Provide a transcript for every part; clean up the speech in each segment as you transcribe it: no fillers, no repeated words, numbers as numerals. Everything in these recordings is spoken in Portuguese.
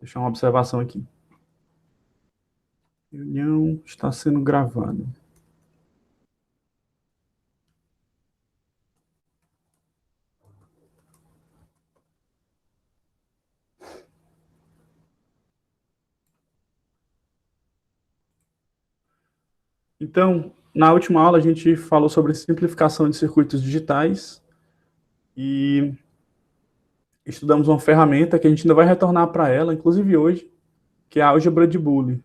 deixar uma observação aqui. Reunião está sendo gravada. Então, na última aula a gente falou sobre simplificação de circuitos digitais e estudamos uma ferramenta que a gente ainda vai retornar para ela, inclusive hoje, que é a álgebra de Boole.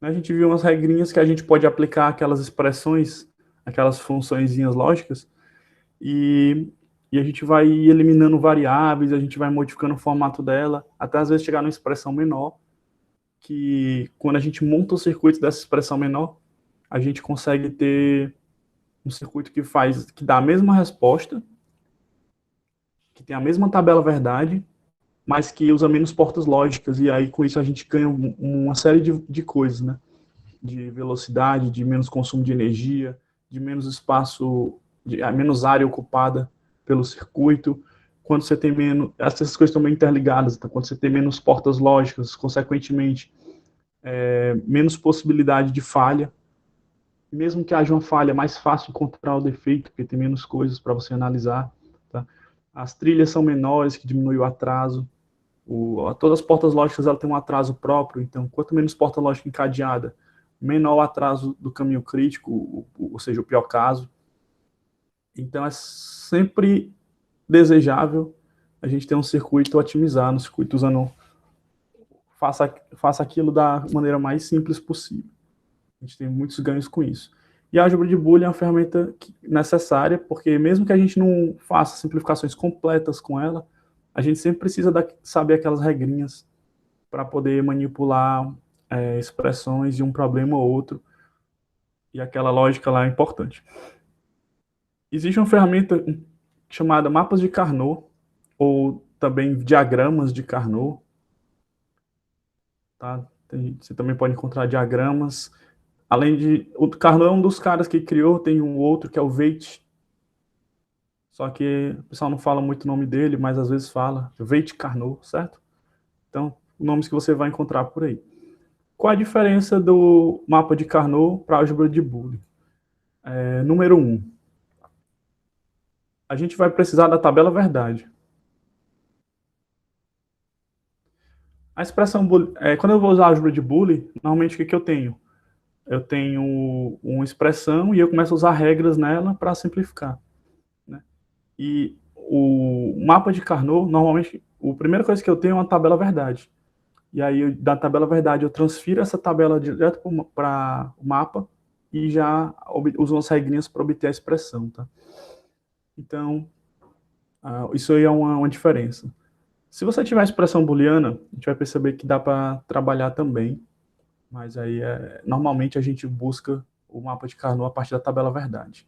A gente viu umas regrinhas que a gente pode aplicar aquelas expressões, aquelas funçõezinhas lógicas, e, e a gente vai eliminando variáveis, a gente vai modificando o formato dela, até às vezes chegar numa expressão menor, que quando a gente monta o circuito dessa expressão menor, a gente consegue ter um circuito que dá a mesma resposta, que tem a mesma tabela verdade, mas que usa menos portas lógicas, e aí com isso a gente ganha uma série de coisas, né? De velocidade, de menos consumo de energia, de menos espaço, de menos área ocupada pelo circuito. Quando você tem menos, essas coisas estão bem interligadas, então quando você tem menos portas lógicas, consequentemente, menos possibilidade de falha. Mesmo que haja uma falha, é mais fácil encontrar o defeito, porque tem menos coisas para você analisar. Tá? As trilhas são menores, que diminui o atraso. Todas as portas lógicas ela tem um atraso próprio, então quanto menos porta lógica encadeada, menor o atraso do caminho crítico, ou seja, o pior caso. Então é sempre desejável a gente ter um circuito otimizado, um circuito usando faça aquilo da maneira mais simples possível. A gente tem muitos ganhos com isso. E a álgebra de Boole é uma ferramenta necessária, porque mesmo que a gente não faça simplificações completas com ela, a gente sempre precisa saber aquelas regrinhas para poder manipular expressões de um problema ou outro, e aquela lógica lá é importante. Existe uma ferramenta chamada mapas de Carnot, ou também diagramas de Carnot. Tá? Você também pode encontrar diagramas. Além de... O Carnot é um dos caras que criou, tem um outro que é o Veitch. Só que o pessoal não fala muito o nome dele, mas às vezes fala. Veitch Carnot, certo? Então, nomes que você vai encontrar por aí. Qual a diferença do mapa de Carnot para a álgebra de Boole? Número 1. A gente vai precisar da tabela verdade. A expressão Boole, quando eu vou usar a álgebra de Boole, normalmente o que eu tenho? Eu tenho uma expressão e eu começo a usar regras nela para simplificar. Né? E o mapa de Carnot, normalmente, a primeira coisa que eu tenho é uma tabela verdade. E aí, da tabela verdade, eu transfiro essa tabela direto para o mapa e já uso umas regrinhas para obter a expressão. Tá? Então, isso aí é uma diferença. Se você tiver a expressão booleana, a gente vai perceber que dá para trabalhar também, mas aí normalmente a gente busca o mapa de Carnot a partir da tabela verdade.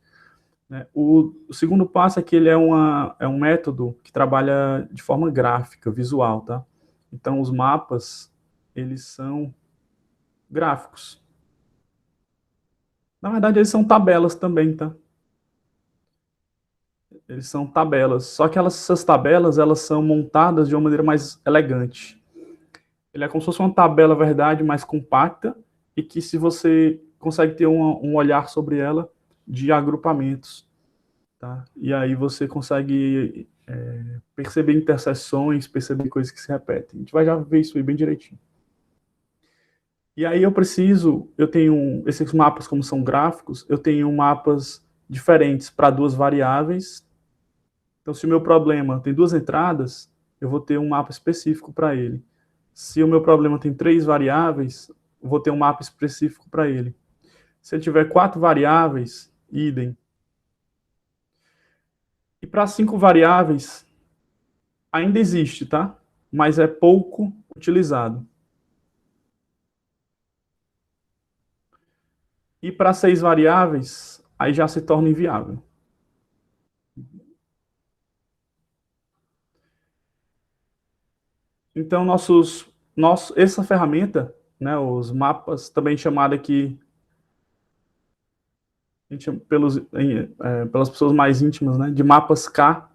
Né? O segundo passo é que ele é um método que trabalha de forma gráfica, visual. Tá? Então, os mapas, eles são gráficos. Na verdade, eles são tabelas também, tá? Eles são tabelas, só que essas tabelas, elas são montadas de uma maneira mais elegante. Ele é como se fosse uma tabela, verdade, mais compacta, e que se você consegue ter um olhar sobre ela de agrupamentos, tá? E aí você consegue perceber interseções, perceber coisas que se repetem. A gente vai já ver isso aí bem direitinho. E aí eu tenho esses mapas, como são gráficos, eu tenho mapas diferentes para duas variáveis. Então, se o meu problema tem duas entradas, eu vou ter um mapa específico para ele. Se o meu problema tem 3 variáveis, eu vou ter um mapa específico para ele. Se ele tiver 4 variáveis, idem. E para 5 variáveis, ainda existe, tá? Mas é pouco utilizado. E para 6 variáveis, aí já se torna inviável. Então, essa ferramenta, né, os mapas, também chamada aqui pelas pessoas mais íntimas, né, de mapas K,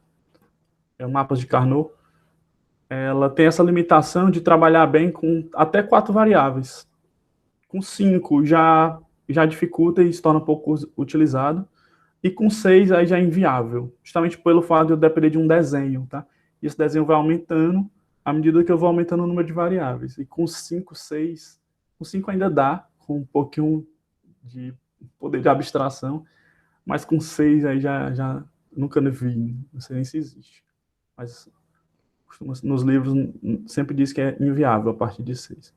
mapas de Carnot, ela tem essa limitação de trabalhar bem com até 4 variáveis. Com 5 já dificulta e se torna pouco utilizado. E com 6 aí já é inviável, justamente pelo fato de eu depender de um desenho, tá? E esse desenho vai aumentando à medida que eu vou aumentando o número de variáveis. E com 5, 6, com 5 ainda dá, com um pouquinho de poder de abstração, mas com 6 aí já nunca vi, não sei nem se existe. Mas nos livros sempre diz que é inviável a partir de 6.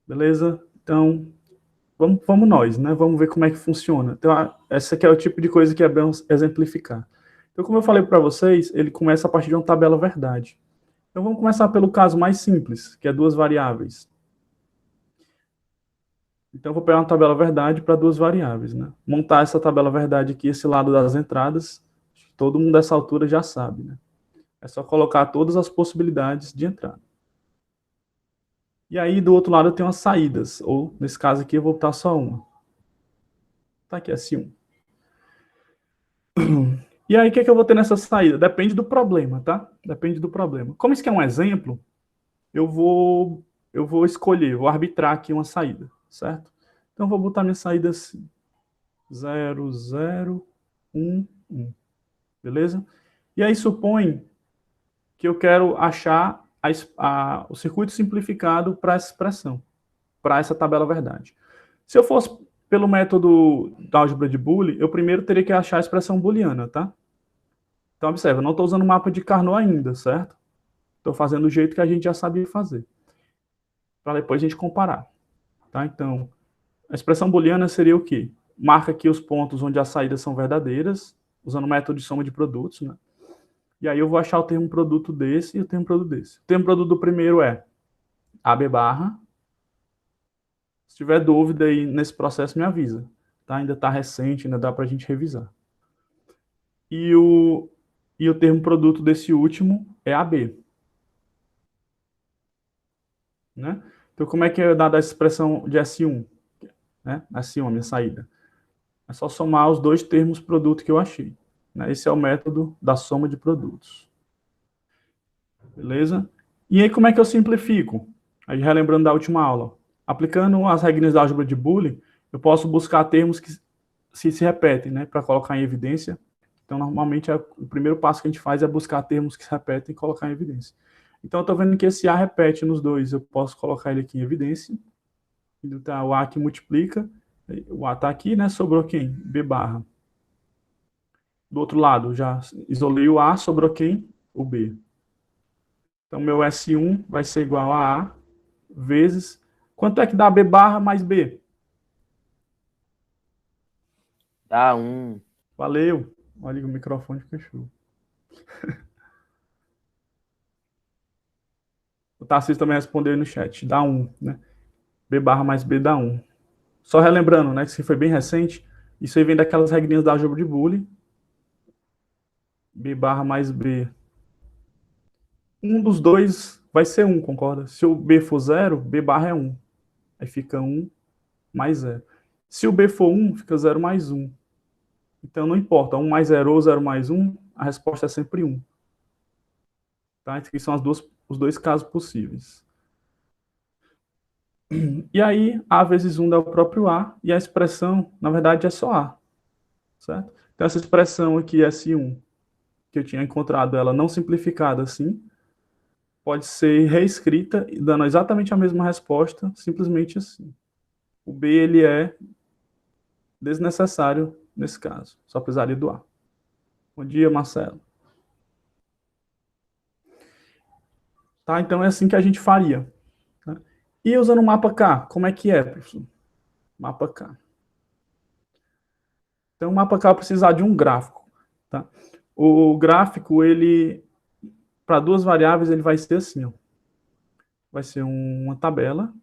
Beleza? Então, vamos nós, né? Vamos ver como é que funciona. Então, essa aqui é o tipo de coisa que é bem exemplificar. Então, como eu falei para vocês, ele começa a partir de uma tabela verdade. Então, vamos começar pelo caso mais simples, que é 2 variáveis. Então, eu vou pegar uma tabela verdade para 2 variáveis, né? Montar essa tabela verdade aqui, esse lado das entradas, todo mundo dessa altura já sabe, né? É só colocar todas as possibilidades de entrada. E aí, do outro lado, eu tenho as saídas, ou, nesse caso aqui, eu vou botar só uma. Tá aqui, S1. E aí, o que é que eu vou ter nessa saída? Depende do problema, tá? Depende do problema. Como isso aqui é um exemplo, eu vou escolher, vou arbitrar aqui uma saída, certo? Então, eu vou botar minha saída assim. 0, 0, 1, 1. Beleza? E aí, supõe que eu quero achar o circuito simplificado para essa expressão, para essa tabela verdade. Se eu fosse pelo método da álgebra de Boole, eu primeiro teria que achar a expressão booleana, tá? Então, observa, eu não estou usando o mapa de Carnot ainda, certo? Estou fazendo do jeito que a gente já sabia fazer, para depois a gente comparar. Tá? Então, a expressão booleana seria o quê? Marca aqui os pontos onde as saídas são verdadeiras, usando o método de soma de produtos, né? E aí eu vou achar o termo produto desse e o termo produto desse. O termo produto do primeiro é AB barra. Se tiver dúvida aí nesse processo, me avisa. Tá? Ainda está recente, ainda dá para a gente revisar. E o termo produto desse último é AB. Né? Então, como é que é dada a expressão de S1? Né? S1, a minha saída. É só somar os dois termos produto que eu achei. Né? Esse é o método da soma de produtos. Beleza? E aí, como é que eu simplifico? Aí, relembrando da última aula. Aplicando as regras da álgebra de Boole, eu posso buscar termos que se repetem, né? Para colocar em evidência. Então, normalmente, o primeiro passo que a gente faz é buscar termos que se repetem e colocar em evidência. Então, eu estou vendo que esse A repete nos dois. Eu posso colocar ele aqui em evidência. Então, o A que multiplica. O A está aqui, né? Sobrou quem? B barra. Do outro lado, já isolei o A, sobrou quem? O B. Então, meu S1 vai ser igual a A vezes... Quanto é que dá B barra mais B? Dá 1. Valeu. Olha, o microfone fechou. O Tarcísio também respondeu aí no chat. Dá 1, né? B barra mais B dá 1. Só relembrando, né, que isso foi bem recente, isso aí vem daquelas regrinhas da álgebra de Boole. B barra mais B. Um dos dois vai ser 1, concorda? Se o B for 0, B barra é 1. Aí fica 1 mais 0. Se o B for 1, fica 0 mais 1. Então não importa, 1 mais 0 ou 0 mais 1, a resposta é sempre 1. Tá? Então, aqui são os dois casos possíveis. E aí, A vezes 1 dá o próprio A, e a expressão, na verdade, é só A. Certo? Então, essa expressão aqui, S1, que eu tinha encontrado ela não simplificada assim, pode ser reescrita, dando exatamente a mesma resposta, simplesmente assim. O B, ele é desnecessário nesse caso, só precisaria do A. Bom dia, Marcelo. Tá? Então, é assim que a gente faria. Tá? E usando o mapa K, como é que é, professor? Mapa K. Então, o mapa K vai precisar de um gráfico. Tá? O gráfico, ele, para duas variáveis, ele vai ser assim, ó. Vai ser uma tabela.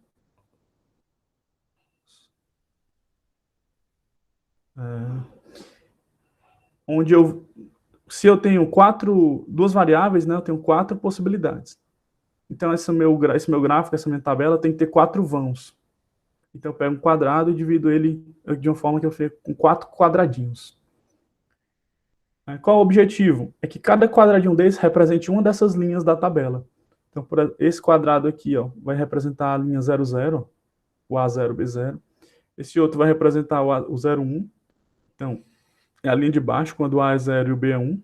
Onde se eu tenho duas variáveis, né, eu tenho 4 possibilidades. Então, esse meu gráfico, essa minha tabela, tem que ter 4 vãos. Então, eu pego um quadrado e divido ele de uma forma que eu fico com 4 quadradinhos. Qual o objetivo? É que cada quadradinho desse represente uma dessas linhas da tabela. Então, esse quadrado aqui, ó, vai representar a linha 0, 0, o A0, B0. Esse outro vai representar o 0, 1. Então, é a linha de baixo, quando o A é 0 e o B é 1.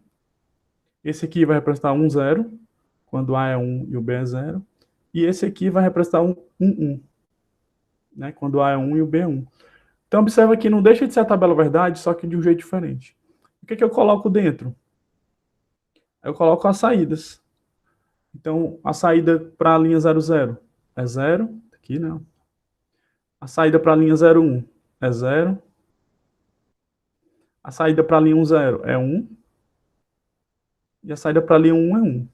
Esse aqui vai representar 1, 0, quando o A é 1 e o B é 0. E esse aqui vai representar 1, 1, né, quando o A é 1 e o B é 1. Então, observa que não deixa de ser a tabela verdade, só que de um jeito diferente. O que eu coloco dentro? Eu coloco as saídas. Então, a saída para a linha 0, 0 é 0. Aqui não. A saída para a linha 0, 1 é 0. A saída para a linha 1, 0 é 1. E a saída para a linha 1 é 1.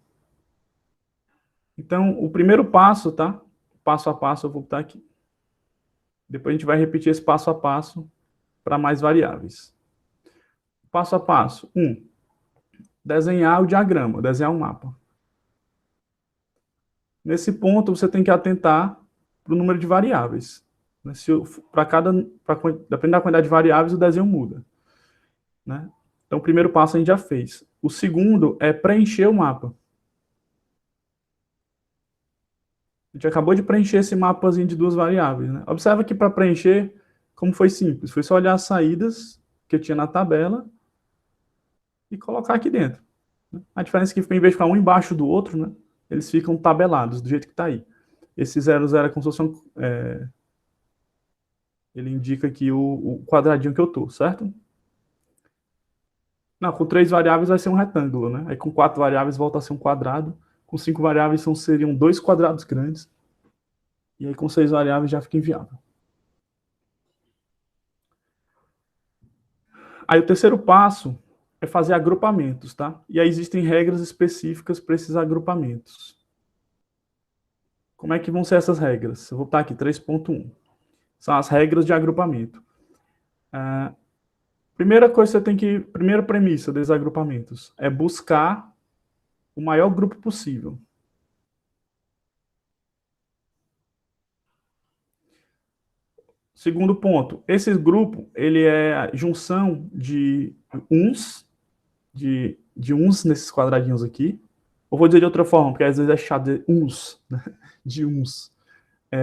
Então, o primeiro passo, tá? Passo a passo, eu vou botar aqui. Depois a gente vai repetir esse passo a passo para mais variáveis. Passo a passo. 1. Desenhar o diagrama, desenhar um mapa. Nesse ponto, você tem que atentar para o número de variáveis. Dependendo da quantidade de variáveis, o desenho muda. Né? Então, o primeiro passo a gente já fez. O segundo é preencher o mapa. A gente acabou de preencher esse mapazinho de duas variáveis. Né? Observa que para preencher, como foi simples. Foi só olhar as saídas que eu tinha na tabela e colocar aqui dentro. A diferença é que, em vez de ficar um embaixo do outro, né, eles ficam tabelados, do jeito que está aí. Esse 0, 0 é como se fosse ele indica aqui o quadradinho que eu estou, certo? Não, com 3 variáveis vai ser um retângulo, né? Aí com 4 variáveis volta a ser um quadrado. Com 5 variáveis seriam 2 quadrados grandes. E aí com 6 variáveis já fica inviável. Aí o terceiro passo é fazer agrupamentos, tá? E aí existem regras específicas para esses agrupamentos. Como é que vão ser essas regras? Eu vou botar aqui 3.1. São as regras de agrupamento. Primeira premissa desses agrupamentos é buscar o maior grupo possível. Segundo ponto, esse grupo, ele é a junção de uns, de uns nesses quadradinhos aqui. Ou vou dizer de outra forma, porque às vezes é chato dizer uns, né? De uns.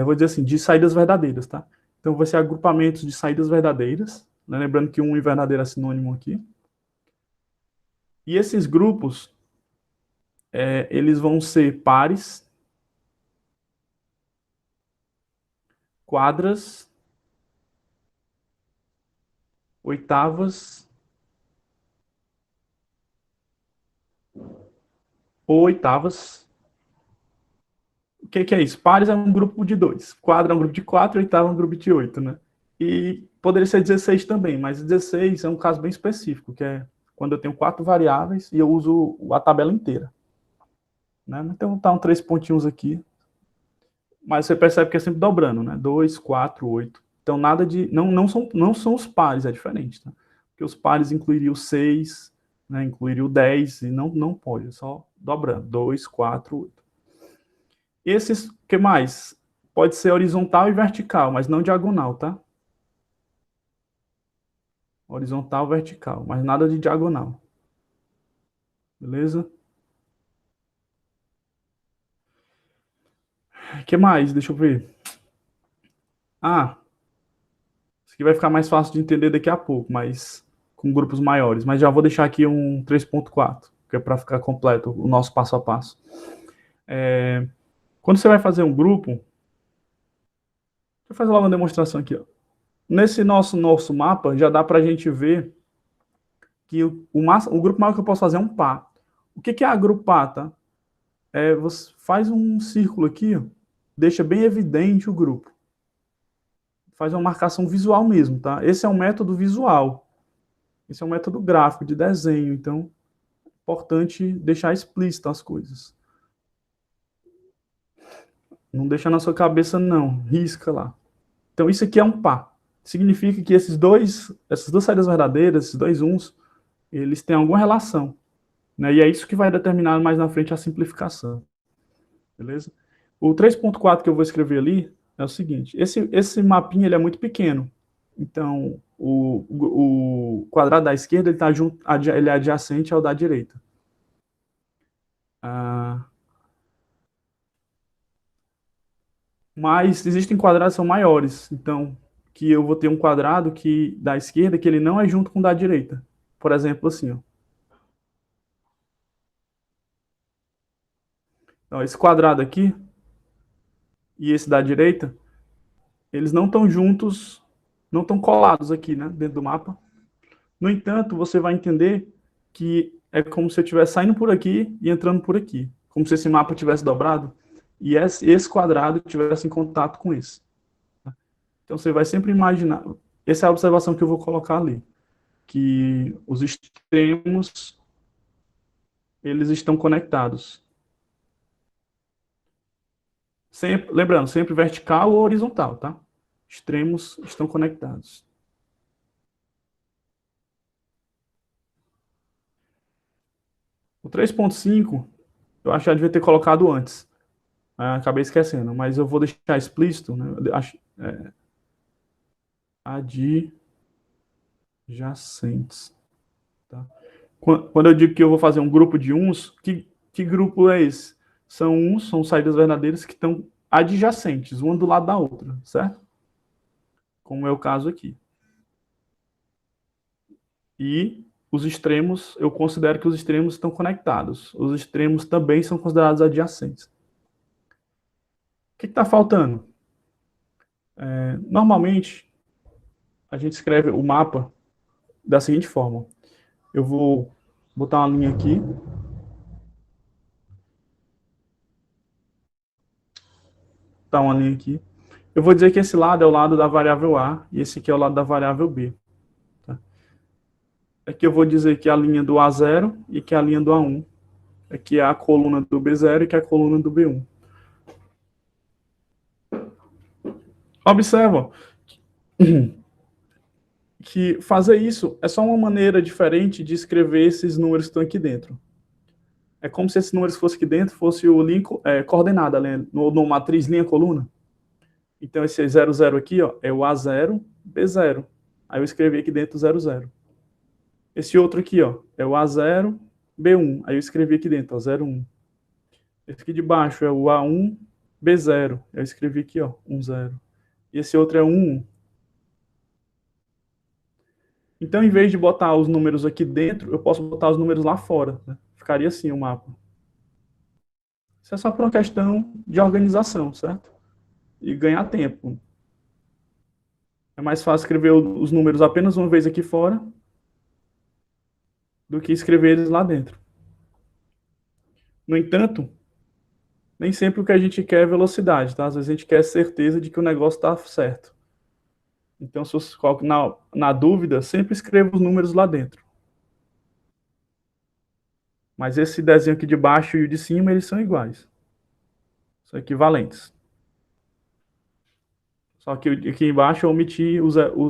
Vou dizer assim, de saídas verdadeiras, tá? Então vai ser agrupamentos de saídas verdadeiras, né? Lembrando que um e verdadeiro é sinônimo aqui. E esses grupos, eles vão ser pares, quadras, oitavas ou oitavas. O que é isso? Pares é um grupo de 2. Quadra é um grupo de 4, oitava é um grupo de 8, né? E poderia ser 16 também, mas 16 é um caso bem específico, que é quando eu tenho 4 variáveis e eu uso a tabela inteira. Né? Então tá um 3 pontinhos aqui. Mas você percebe que é sempre dobrando, né? 2, 4, 8. Então nada de. Não são os pares, é diferente, tá? Porque os pares incluiriam o 6, né? Incluiria o 10, e não pode, é só dobrando. 2, 4, 8. Esses, que mais? Pode ser horizontal e vertical, mas não diagonal, tá? Horizontal, vertical, mas nada de diagonal. Beleza? O que mais? Deixa eu ver. Isso aqui vai ficar mais fácil de entender daqui a pouco, mas com grupos maiores. Mas já vou deixar aqui um 3.4, que é para ficar completo o nosso passo a passo. Quando você vai fazer um grupo, deixa eu fazer logo uma demonstração aqui. Ó. Nesse nosso mapa, já dá para a gente ver que o grupo maior que eu posso fazer é um par. O que é agrupar, tá? Você faz um círculo aqui, ó, deixa bem evidente o grupo. Faz uma marcação visual mesmo, tá? Esse é um método visual. Esse é um método gráfico, de desenho. Então, é importante deixar explícito as coisas. Não deixa na sua cabeça, não. Risca lá. Então, isso aqui é um par. Significa que essas duas saídas verdadeiras, esses dois uns, eles têm alguma relação. Né? E é isso que vai determinar mais na frente a simplificação. Beleza? O 3.4 que eu vou escrever ali é o seguinte. Esse mapinha ele é muito pequeno. Então, o quadrado da esquerda ele é adjacente ao da direita. Mas existem quadrados que são maiores. Então, que eu vou ter um quadrado que da esquerda que ele não é junto com o da direita. Por exemplo, assim, ó. Então, esse quadrado aqui e esse da direita, eles não estão juntos, não estão colados aqui, né, dentro do mapa. No entanto, você vai entender que é como se eu estivesse saindo por aqui e entrando por aqui. Como se esse mapa tivesse dobrado e esse quadrado tivesse em contato com esse. Então você vai sempre imaginar. Essa é a observação que eu vou colocar ali. Que os extremos, eles estão conectados. Sempre, lembrando, sempre vertical ou horizontal, tá? Extremos estão conectados. O 3.5, eu acho que eu devia ter colocado antes. Acabei esquecendo, mas eu vou deixar explícito, né? Adjacentes. Tá? Quando eu digo que eu vou fazer um grupo de uns, que grupo é esse? São saídas verdadeiras que estão adjacentes, uma do lado da outra, certo? Como é o caso aqui. E os extremos, eu considero que os extremos estão conectados. Os extremos também são considerados adjacentes. O que está faltando? Normalmente, a gente escreve o mapa da seguinte forma. Eu vou botar uma linha aqui. Botar uma linha aqui. Eu vou dizer que esse lado é o lado da variável A e esse aqui é o lado da variável B. Tá? Aqui eu vou dizer que é a linha do A0 e que é a linha do A1. Aqui é a coluna do B0 e que é a coluna do B1. Observa que fazer isso é só uma maneira diferente de escrever esses números que estão aqui dentro. É como se esses números que fossem aqui dentro fosse o link coordenada, né? no matriz linha coluna. Então esse 00 aqui, ó, é o A0, B0. Aí eu escrevi aqui dentro 00. Esse outro aqui, ó, é o A0, B1. Aí eu escrevi aqui dentro, ó, 01. Esse aqui de baixo é o A1, B0. Eu escrevi aqui, ó, 10. E esse outro é o 1. Então, em vez de botar os números aqui dentro, eu posso botar os números lá fora. Né? Ficaria assim o mapa. Isso é só por uma questão de organização, certo? E ganhar tempo. É mais fácil escrever os números apenas uma vez aqui fora do que escrever eles lá dentro. No entanto, nem sempre o que a gente quer é velocidade, tá? Às vezes a gente quer certeza de que o negócio está certo. Então, se você coloca na dúvida, sempre escreva os números lá dentro. Mas esse desenho aqui de baixo e o de cima, eles são iguais. São equivalentes. Só que aqui embaixo eu omiti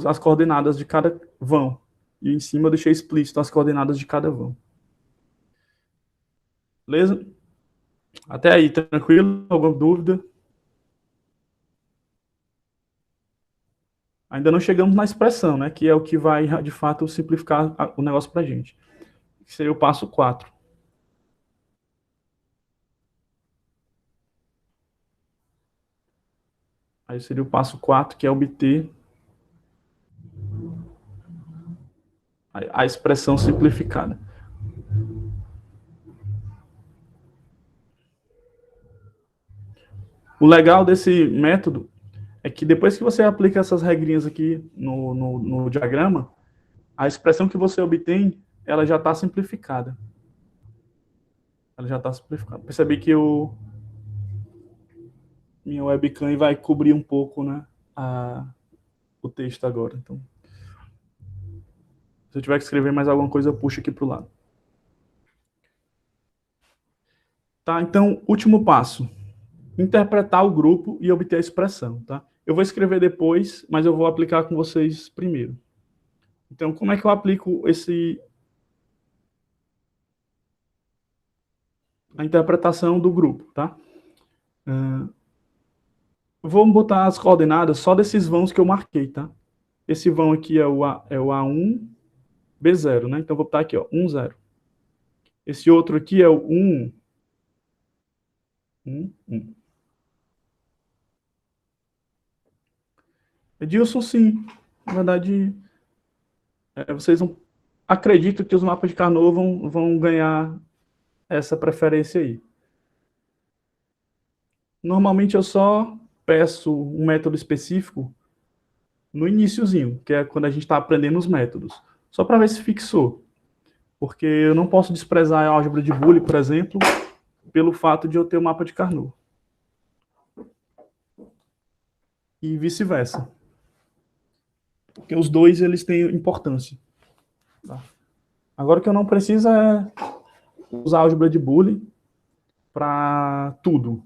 as coordenadas de cada vão. E em cima eu deixei explícito as coordenadas de cada vão. Beleza? Até aí, tranquilo? Alguma dúvida? Ainda não chegamos na expressão, né? Que é o que vai, de fato, simplificar o negócio pra gente. Que seria o passo 4. Aí seria o passo 4, que é obter a expressão simplificada. O legal desse método é que depois que você aplica essas regrinhas aqui no diagrama, a expressão que você obtém, ela já está simplificada. Ela já está simplificada. Percebi que minha webcam vai cobrir um pouco, né, o texto agora. Então, se eu tiver que escrever mais alguma coisa, eu puxo aqui para o lado. Tá, então, último passo. Interpretar o grupo e obter a expressão, tá? Eu vou escrever depois, mas eu vou aplicar com vocês primeiro. Então, como é que eu aplico a interpretação do grupo, tá? Vamos botar as coordenadas só desses vãos que eu marquei, tá? Esse vão aqui é o A1, B0, né? Então, vou botar aqui, ó, 1, 0. Esse outro aqui é o 1, 1, 1. Edilson, sim. Na verdade, vocês não acreditam que os mapas de Carnot vão ganhar essa preferência aí. Normalmente eu só peço um método específico no iniciozinho, que é quando a gente está aprendendo os métodos, só para ver se fixou. Porque eu não posso desprezar a álgebra de Boole, por exemplo, pelo fato de eu ter o mapa de Carnot. E vice-versa. Porque os dois, eles têm importância. Tá? Agora, o que eu não preciso é usar a álgebra de Boole para tudo.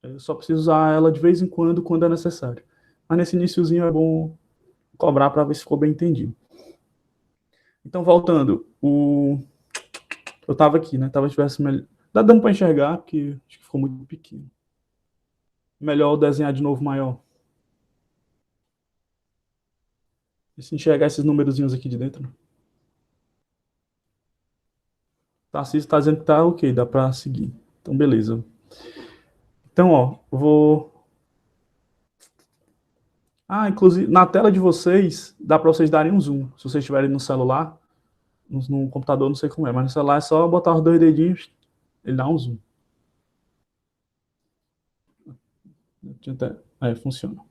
Eu só preciso usar ela de vez em quando é necessário. Mas nesse iniciozinho é bom cobrar para ver se ficou bem entendido. Então, voltando, eu estava aqui, né? Talvez tivesse melhor. Dá dando para enxergar, porque acho que ficou muito pequeno. Melhor desenhar de novo maior. E se enxergar esses númerozinhos aqui de dentro. Né? Tarcísio está dizendo que tá ok, dá para seguir. Então, beleza. Então, ó, eu vou. Ah, inclusive, na tela de vocês, dá para vocês darem um zoom. Se vocês estiverem no celular, no computador, não sei como é, mas no celular é só botar os dois dedinhos, ele dá um zoom. Funciona.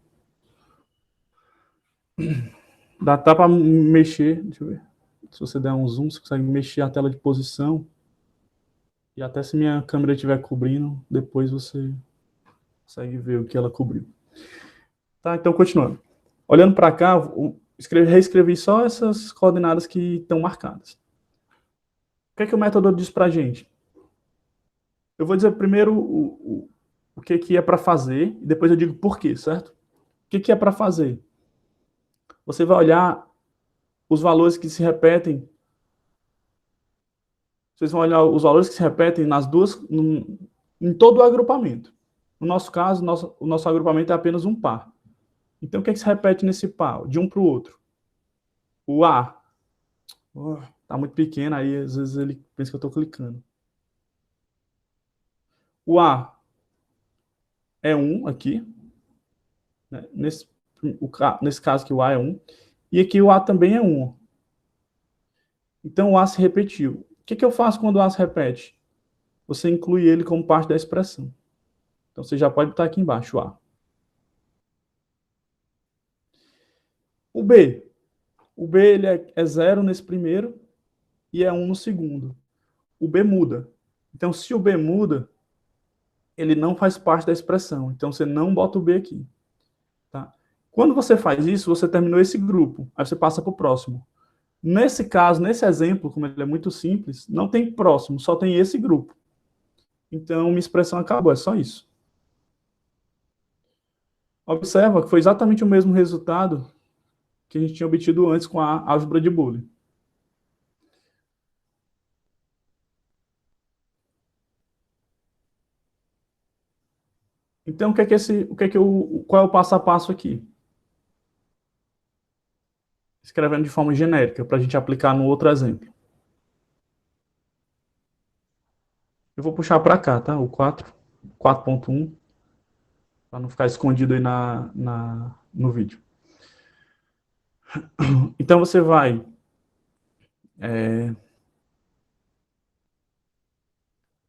Dá para mexer, deixa eu ver. Se você der um zoom, você consegue mexer a tela de posição. E até se minha câmera estiver cobrindo, depois você consegue ver o que ela cobriu. Tá, então continuando. Olhando para cá, reescrevi só essas coordenadas que estão marcadas. O que é que o método diz para a gente? Eu vou dizer primeiro o que é para fazer, e depois eu digo por quê, certo? O que é para fazer? Você vai olhar os valores que se repetem. Vocês vão olhar os valores que se repetem nas duas, em todo o agrupamento. No nosso caso, o nosso agrupamento é apenas um par. Então, o que é que se repete nesse par? De um para o outro. O A. Está muito pequeno, aí às vezes ele pensa que eu estou clicando. O A é 1 aqui. Né? Nesse caso aqui, o A é 1. E aqui o A também é 1. Então, o A se repetiu. O que eu faço quando o A se repete? Você inclui ele como parte da expressão. Então, você já pode botar aqui embaixo o A. O B. O B ele é 0 nesse primeiro e é 1 no segundo. O B muda. Então, se o B muda, ele não faz parte da expressão. Então, você não bota o B aqui. Tá? Quando você faz isso, você terminou esse grupo. Aí você passa para o próximo. Nesse caso, nesse exemplo, como ele é muito simples, não tem próximo, só tem esse grupo. Então, minha expressão acabou, é só isso. Observa que foi exatamente o mesmo resultado que a gente tinha obtido antes com a álgebra de Boole. Então, qual é o passo a passo aqui? Escrevendo de forma genérica, para a gente aplicar no outro exemplo. Eu vou puxar para cá, tá? O 4.1, para não ficar escondido aí no vídeo. Então, você vai...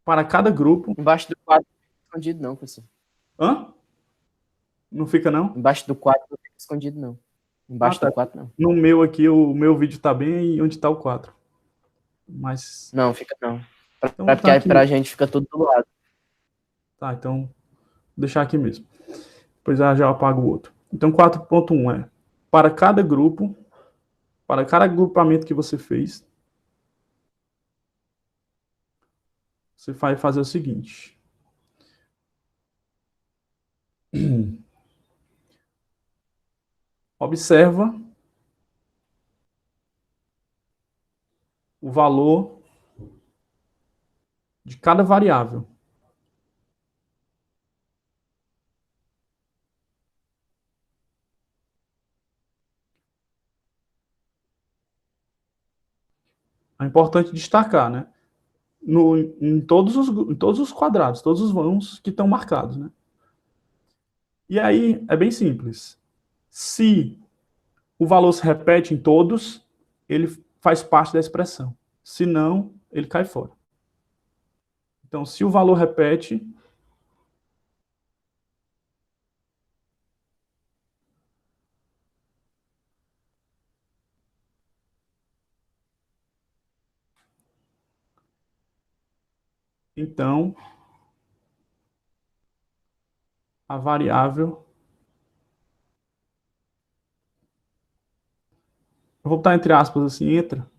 para cada grupo... Embaixo do 4 não fica escondido não, professor. Hã? Não fica, não? Embaixo do 4 não fica escondido, não. Embaixo do 4, não. No meu aqui, o meu vídeo tá bem onde tá o 4. Mas... Não, fica não. Então, Porque aí pra gente fica tudo do lado. Tá, então, vou deixar aqui mesmo. Depois já apago o outro. Então, 4.1 é para cada grupo, para cada agrupamento que você fez, você vai fazer o seguinte. Observa o valor de cada variável. É importante destacar, né? Em todos os quadrados, todos os vãos que estão marcados, né? E aí, é bem simples. Se o valor se repete em todos, ele faz parte da expressão. Se não, ele cai fora. Então, se o valor repete, então a variável, eu vou botar entre aspas assim, entra.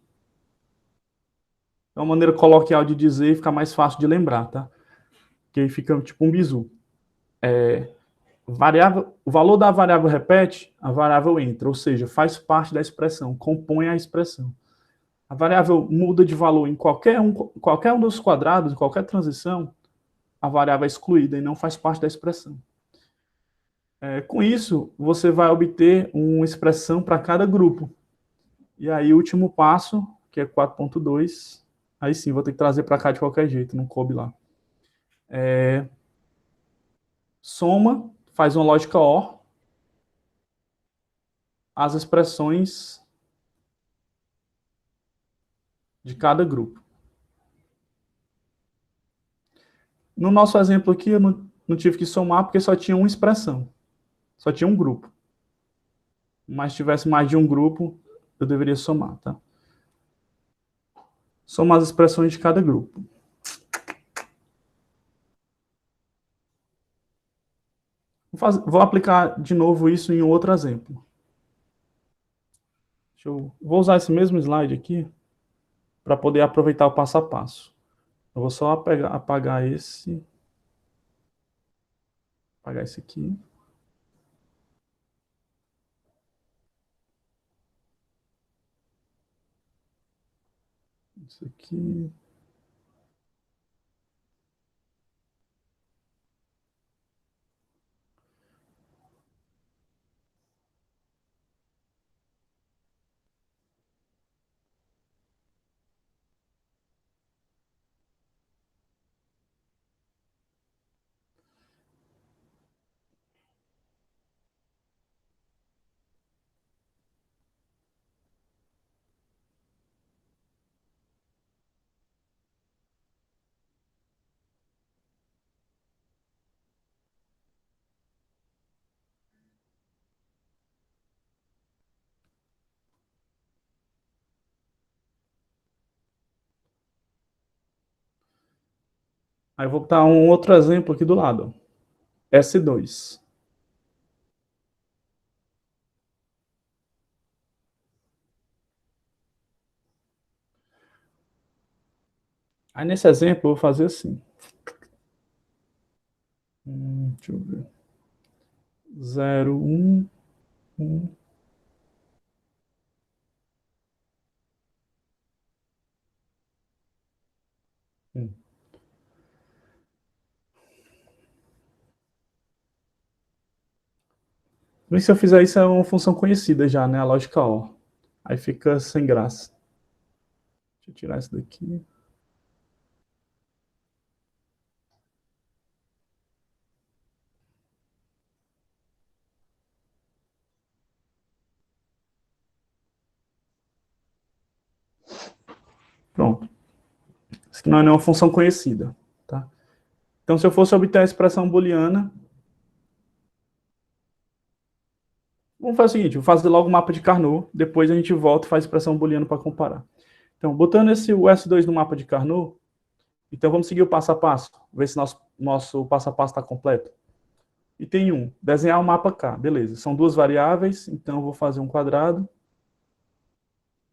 É uma maneira coloquial de dizer e ficar mais fácil de lembrar, tá? Que aí fica tipo um bizu. O valor da variável repete, a variável entra, ou seja, faz parte da expressão, compõe a expressão. A variável muda de valor em qualquer um dos quadrados, em qualquer transição, a variável é excluída e não faz parte da expressão. Com isso, você vai obter uma expressão para cada grupo. E aí, o último passo, que é 4.2, aí sim, vou ter que trazer para cá de qualquer jeito, não coube lá. Soma, faz uma lógica OR, as expressões de cada grupo. No nosso exemplo aqui, eu não tive que somar porque só tinha uma expressão, só tinha um grupo. Mas se tivesse mais de um grupo, eu deveria somar, tá? Soma as expressões de cada grupo. Vou aplicar de novo isso em outro exemplo. Vou usar esse mesmo slide aqui para poder aproveitar o passo a passo. Eu vou só apagar esse aqui. Isso aqui. Aí eu vou botar um outro exemplo aqui do lado. S2. Aí nesse exemplo eu vou fazer assim. Deixa eu ver. 0, 1, 1. Se eu fizer isso, é uma função conhecida já, né? A lógica OR. Aí fica sem graça. Deixa eu tirar isso daqui. Pronto. Isso aqui não é nenhuma função conhecida. Tá? Então, se eu fosse obter a expressão booleana, vamos fazer o seguinte, vou fazer logo o mapa de Carnot, depois a gente volta e faz a expressão booleana para comparar. Então, botando o S2 no mapa de Carnot, então vamos seguir o passo a passo, ver se nosso passo a passo está completo. E tem desenhar o mapa K, beleza. São duas variáveis, então eu vou fazer um quadrado.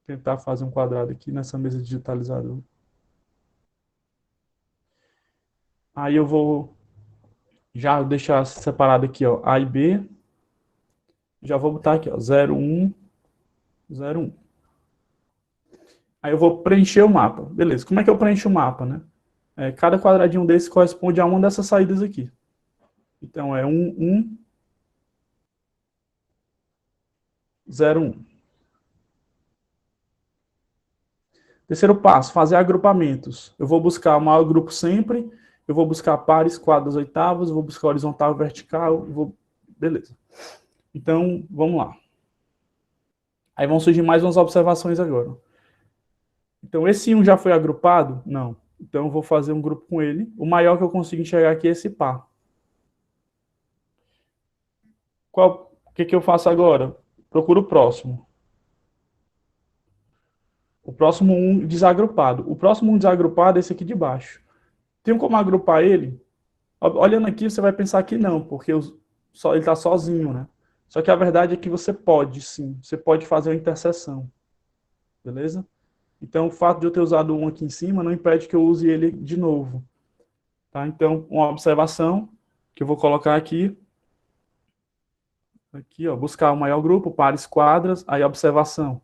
Tentar fazer um quadrado aqui nessa mesa digitalizadora. Aí eu vou já deixar separado aqui, ó, A e B. Já vou botar aqui, ó, 0, 1, 0, 1. Aí eu vou preencher o mapa. Beleza, como é que eu preencho o mapa, né? Cada quadradinho desse corresponde a uma dessas saídas aqui. Então é 1, 1, 0, 1. Terceiro passo, fazer agrupamentos. Eu vou buscar o maior grupo sempre, eu vou buscar pares, quadras, oitavas, eu vou buscar horizontal, vertical, beleza. Então, vamos lá. Aí vão surgir mais umas observações agora. Então, esse 1 já foi agrupado? Não. Então, eu vou fazer um grupo com ele. O maior que eu consigo enxergar aqui é esse par. O que eu faço agora? Procuro o próximo. O próximo 1 desagrupado. O próximo 1 desagrupado é esse aqui de baixo. Tem como agrupar ele? Olhando aqui, você vai pensar que não, porque ele está sozinho, né? Só que a verdade é que você pode, sim. Você pode fazer uma interseção. Beleza? Então, o fato de eu ter usado um aqui em cima não impede que eu use ele de novo. Tá? Então, uma observação que eu vou colocar aqui. Aqui, ó, buscar o maior grupo, pares quadras, aí observação.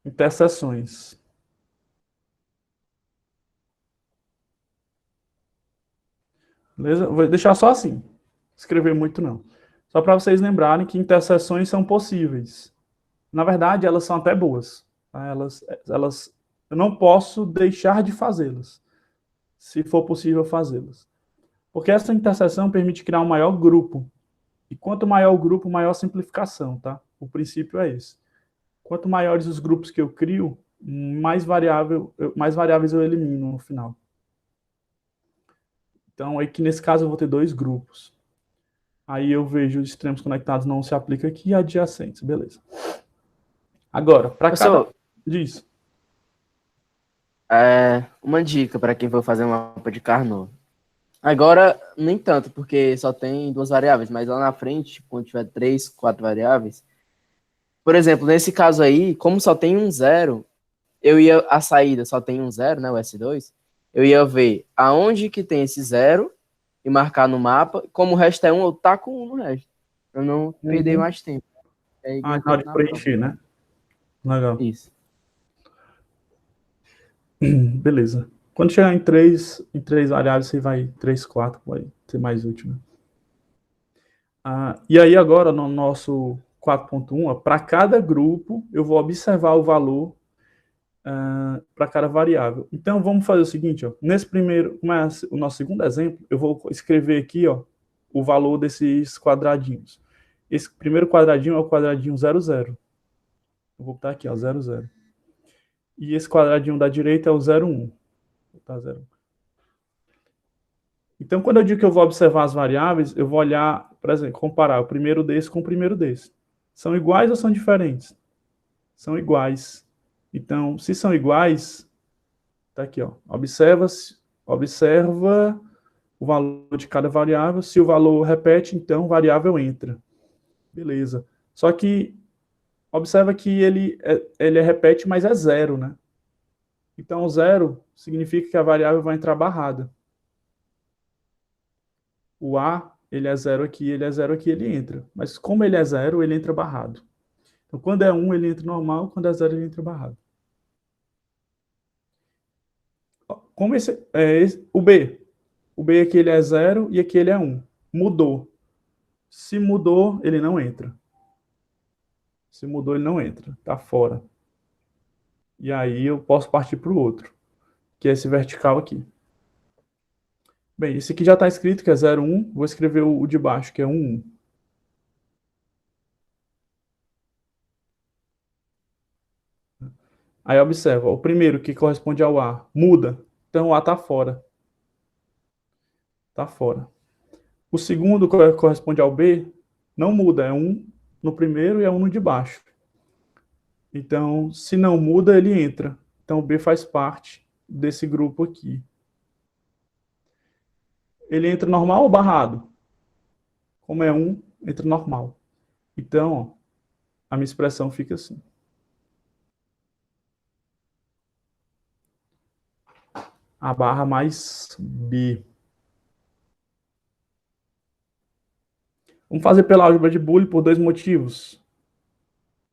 Interseções. Beleza? Vou deixar só assim. Escrever muito não. Só para vocês lembrarem que interseções são possíveis. Na verdade, elas são até boas. Tá? Eu não posso deixar de fazê-las, se for possível fazê-las. Porque essa interseção permite criar um maior grupo. E quanto maior o grupo, maior a simplificação, tá? O princípio é esse. Quanto maiores os grupos que eu crio, mais variáveis eu elimino no final. Então, aqui nesse caso eu vou ter 2 grupos. Aí eu vejo os extremos conectados não se aplica aqui e adjacentes, beleza. Agora, para cada... Diz. Uma dica para quem for fazer um mapa de Carnot. Agora, nem tanto, porque só tem 2 variáveis, mas lá na frente, quando tiver 3, 4 variáveis, por exemplo, nesse caso aí, como só tem um zero, a saída só tem um zero, né, o S2, eu ia ver aonde que tem esse zero e marcar no mapa, como o resto é um, eu taco um no resto, pra não perder mais tempo. Na hora de preencher, né? Legal. Isso. Beleza. Quando chegar em três variáveis, você vai 3, 4, vai ser mais útil, né? E aí agora, no nosso 4.1, para cada grupo, eu vou observar o valor para cada variável. Então, vamos fazer o seguinte, ó, nesse primeiro, como é o nosso segundo exemplo, eu vou escrever aqui, ó, o valor desses quadradinhos. Esse primeiro quadradinho é o quadradinho 0, 0. Eu vou botar aqui, ó, 0, 0. E esse quadradinho da direita é o 0, 1. Vou botar 0, 1. Então, quando eu digo que eu vou observar as variáveis, eu vou olhar, por exemplo, comparar o primeiro desse com o primeiro desse. São iguais ou são diferentes? São iguais. Então, se são iguais, tá aqui, ó. Observa o valor de cada variável. Se o valor repete, então variável entra. Beleza. Só que observa que ele repete, mas é 0, né? Então, 0 significa que a variável vai entrar barrada. O A, ele é 0 aqui, ele é 0 aqui, ele entra. Mas como ele é 0, ele entra barrado. Então, quando é 1, ele entra normal, quando é 0, ele entra barrado. Como o B. O B aqui ele é 0 e aqui ele é 1. Mudou. Se mudou, ele não entra. Se mudou, ele não entra. Está fora. E aí eu posso partir para o outro, que é esse vertical aqui. Bem, esse aqui já está escrito que é 0, 1. Vou escrever o de baixo, que é 1, 1. Aí observa, o primeiro que corresponde ao A muda, então o A está fora. Está fora. O segundo que corresponde ao B não muda, é 1 no primeiro e é 1 no de baixo. Então, se não muda, ele entra. Então, o B faz parte desse grupo aqui. Ele entra normal ou barrado? Como é 1, entra normal. Então, ó, a minha expressão fica assim. A barra mais B. Vamos fazer pela álgebra de Boole por 2 motivos.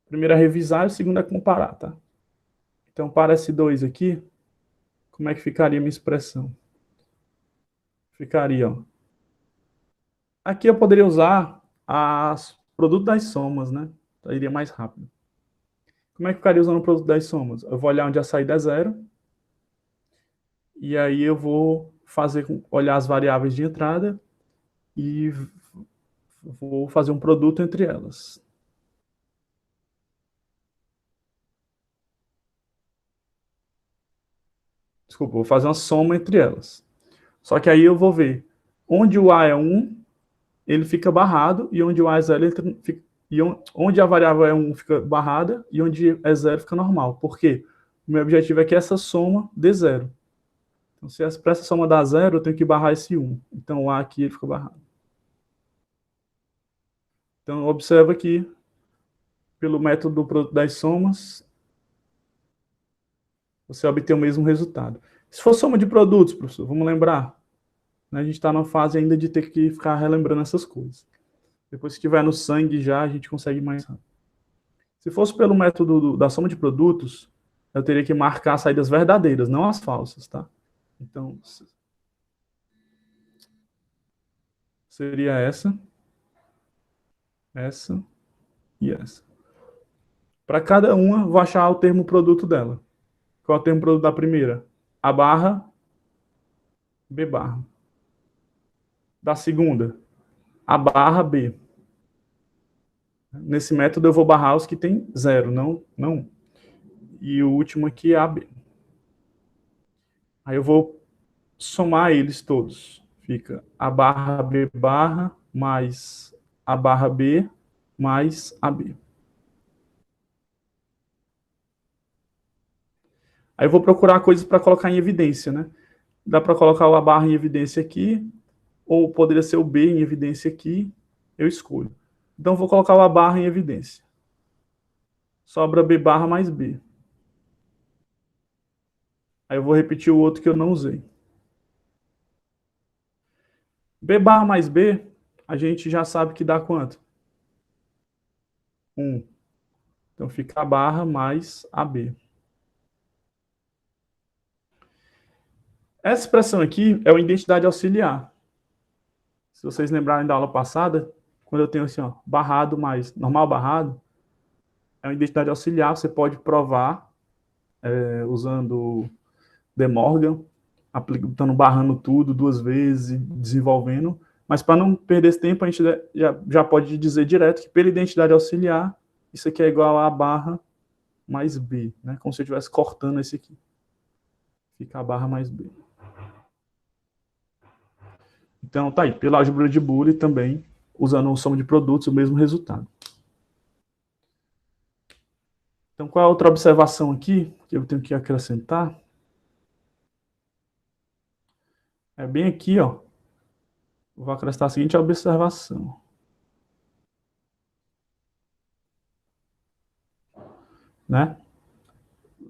O primeiro é revisar e o segundo é comparar, tá? Então, para esse 2 aqui, como é que ficaria a minha expressão? Ficaria, ó. Aqui eu poderia usar as produto das somas, né? Então, iria mais rápido. Como é que ficaria usando o produto das somas? Eu vou olhar onde a saída é 0. E aí eu vou olhar as variáveis de entrada e vou fazer um produto entre elas. Desculpa, vou fazer uma soma entre elas. Só que aí eu vou ver onde o A é 1, ele fica barrado, e onde o A é 0, ele fica, e onde a variável é 1 fica barrada, e onde é 0 fica normal. Por quê? O meu objetivo é que essa soma dê 0. Então, se para essa soma dar 0, eu tenho que barrar esse 1. Então, o A aqui ele fica barrado. Então, observa aqui, pelo método do produto das somas, você obtém o mesmo resultado. Se for soma de produtos, professor, vamos lembrar, né, a gente está numa fase ainda de ter que ficar relembrando essas coisas. Depois que estiver no sangue já, a gente consegue mais rápido. Se fosse pelo método da soma de produtos, eu teria que marcar as saídas verdadeiras, não as falsas, tá? Então, seria essa e essa. Para cada uma, vou achar o termo produto dela. Qual é o termo produto da primeira? A barra, B barra. Da segunda, A barra, B. Nesse método eu vou barrar os que tem 0, não. E o último aqui é AB. Aí eu vou somar eles todos. Fica A barra, B barra, mais A barra, B, mais AB. Aí eu vou procurar coisas para colocar em evidência, né? Dá para colocar o A barra em evidência aqui, ou poderia ser o B em evidência aqui, eu escolho. Então, vou colocar o A barra em evidência. Sobra B barra mais B. Aí eu vou repetir o outro que eu não usei. B barra mais B, a gente já sabe que dá quanto? 1. Então, fica A barra mais AB. Essa expressão aqui é uma identidade auxiliar. Se vocês lembrarem da aula passada, quando eu tenho assim, ó, barrado mais normal barrado, é uma identidade auxiliar, você pode provar usando De Morgan, aplicando, barrando tudo 2 vezes, desenvolvendo, mas para não perder esse tempo, a gente já pode dizer direto que pela identidade auxiliar, isso aqui é igual a barra mais B, né? Como se eu estivesse cortando esse aqui. Fica a barra mais B. Então, tá aí, pela álgebra de Boole também, usando o soma de produtos, o mesmo resultado. Então, qual é a outra observação aqui que eu tenho que acrescentar? É bem aqui, ó. Vou acrescentar a seguinte observação. Né?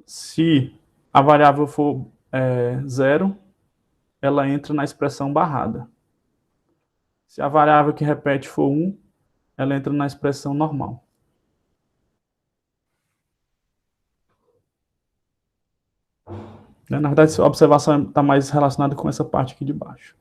Se a variável for 0, ela entra na expressão barrada. Se a variável que repete for 1, ela entra na expressão normal. Na verdade, a observação está mais relacionada com essa parte aqui de baixo.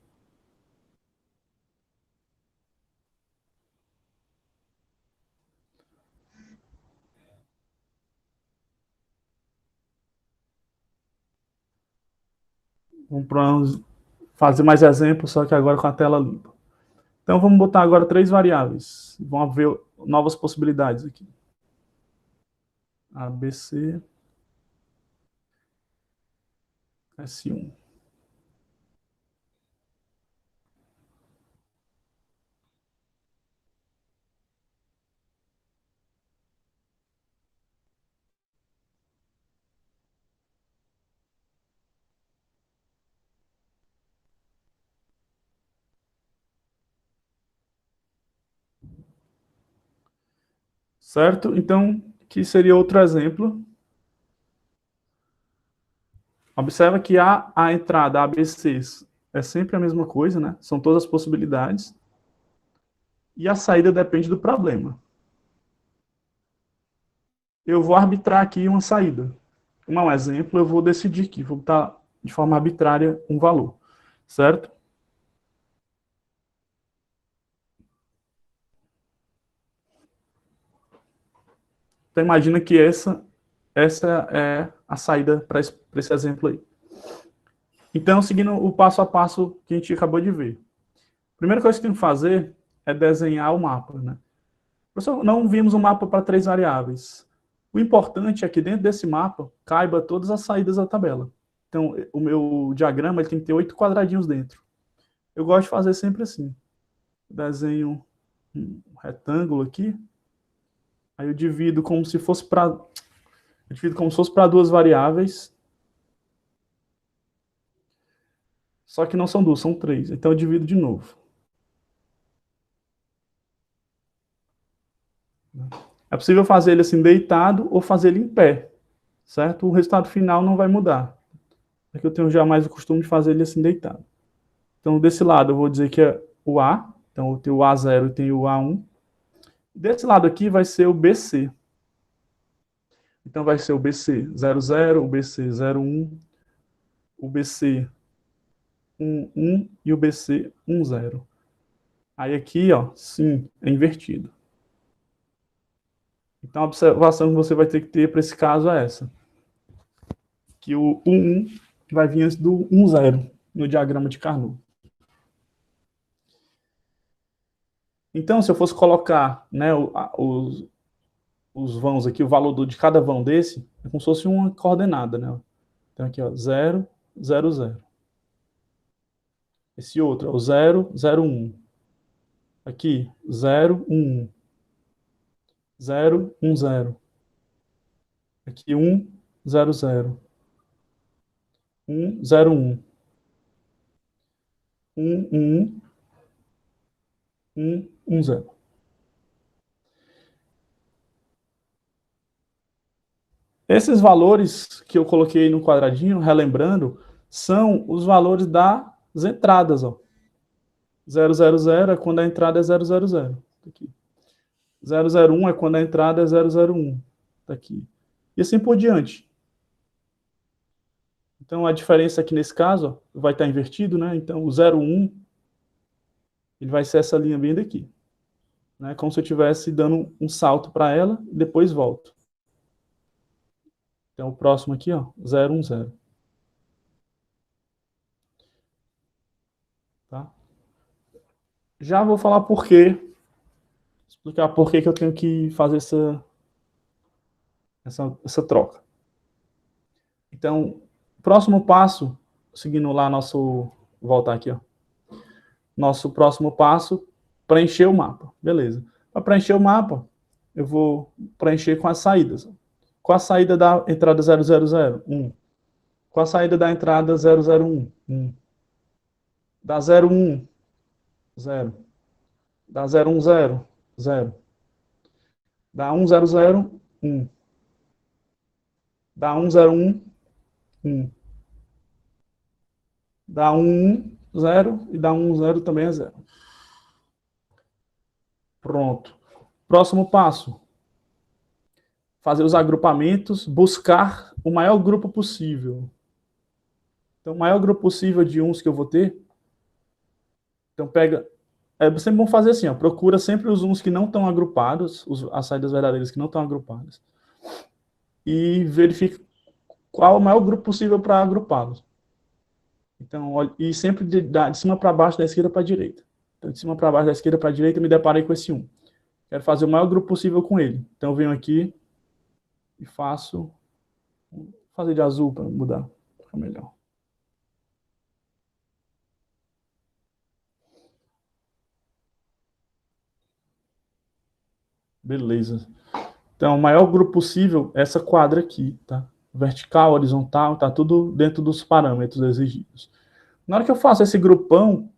Vamos fazer mais exemplos, só que agora com a tela limpa. Então, vamos botar agora 3 variáveis. Vamos ver novas possibilidades aqui. ABC, S1. Certo? Então, aqui seria outro exemplo. Observa que a entrada ABC é sempre a mesma coisa, né? São todas as possibilidades. E a saída depende do problema. Eu vou arbitrar aqui uma saída. Como é um exemplo, eu vou decidir aqui, vou botar de forma arbitrária um valor, certo? Então imagina que essa é a saída para esse exemplo aí. Então, seguindo o passo a passo que a gente acabou de ver. A primeira coisa que tem que fazer é desenhar o mapa, né? Professor, não vimos um mapa para 3 variáveis. O importante é que dentro desse mapa caiba todas as saídas da tabela. Então, o meu diagrama ele tem que ter 8 quadradinhos dentro. Eu gosto de fazer sempre assim. Desenho um retângulo aqui. Aí eu divido como se fosse para duas variáveis. Só que não são duas, são 3. Então eu divido de novo. É possível fazer ele assim deitado ou fazer ele em pé, certo? O resultado final não vai mudar. Aqui eu tenho já mais o costume de fazer ele assim deitado. Então desse lado eu vou dizer que é o A. Então eu tenho o A0 e tenho o A1. Desse lado aqui vai ser o BC. Então vai ser o BC00, o BC01, o BC11 e o BC10. Aí aqui, ó, sim, é invertido. Então a observação que você vai ter que ter para esse caso é essa. Que o 1 vai vir antes do 10 no diagrama de Carnot. Então, se eu fosse colocar, né, os vãos aqui, o valor de cada vão desse, é como se fosse uma coordenada, né? Então aqui, ó, 0, 0, 0. Esse outro é o 0, 0, 1. Aqui, 0, 1. 0, 1, 0. Aqui, 1, 0, 0. 1, 0, 1. 1, 1. 1, 1, 0. Esses valores que eu coloquei no quadradinho, relembrando, são os valores das entradas, ó. 000 é quando a entrada é 000. Aqui. 001 é quando a entrada é 001. Tá aqui. E assim por diante. Então a diferença aqui nesse caso ó, vai estar invertido, né? Então o 01 ele vai ser essa linha bem daqui. Né? Como se eu estivesse dando um salto para ela e depois volto. Então o próximo aqui, ó, 010. Tá? Já vou falar por quê. Explicar por que eu tenho que fazer essa troca. Então, próximo passo, seguindo lá nosso... Vou voltar aqui, ó. Nosso próximo passo, preencher o mapa. Beleza. Para preencher o mapa, eu vou preencher com as saídas. Qual a saída da entrada 000? 1. Qual a saída da entrada 001? 1. Da 01, 0. Da 010, 0. Da 100, 1. Da 101, 1. Da 1, 0 e da 1, 0 também é 0. Pronto. Próximo passo. Fazer os agrupamentos, buscar o maior grupo possível. Então, o maior grupo possível de uns que eu vou ter. Então, pega... É sempre bom fazer assim, ó, procura sempre os uns que não estão agrupados, as saídas verdadeiras que não estão agrupadas. E verifica qual é o maior grupo possível para agrupá-los. Então, e sempre de cima para baixo, da esquerda para a direita. Então, de cima para baixo, da esquerda para a direita, me deparei com esse 1. Quero fazer o maior grupo possível com ele. Então, eu venho aqui e faço... Vou fazer de azul para mudar, ficar melhor. Beleza. Então, o maior grupo possível é essa quadra aqui, tá? Vertical, horizontal, tá tudo dentro dos parâmetros exigidos. Na hora que eu faço esse grupão,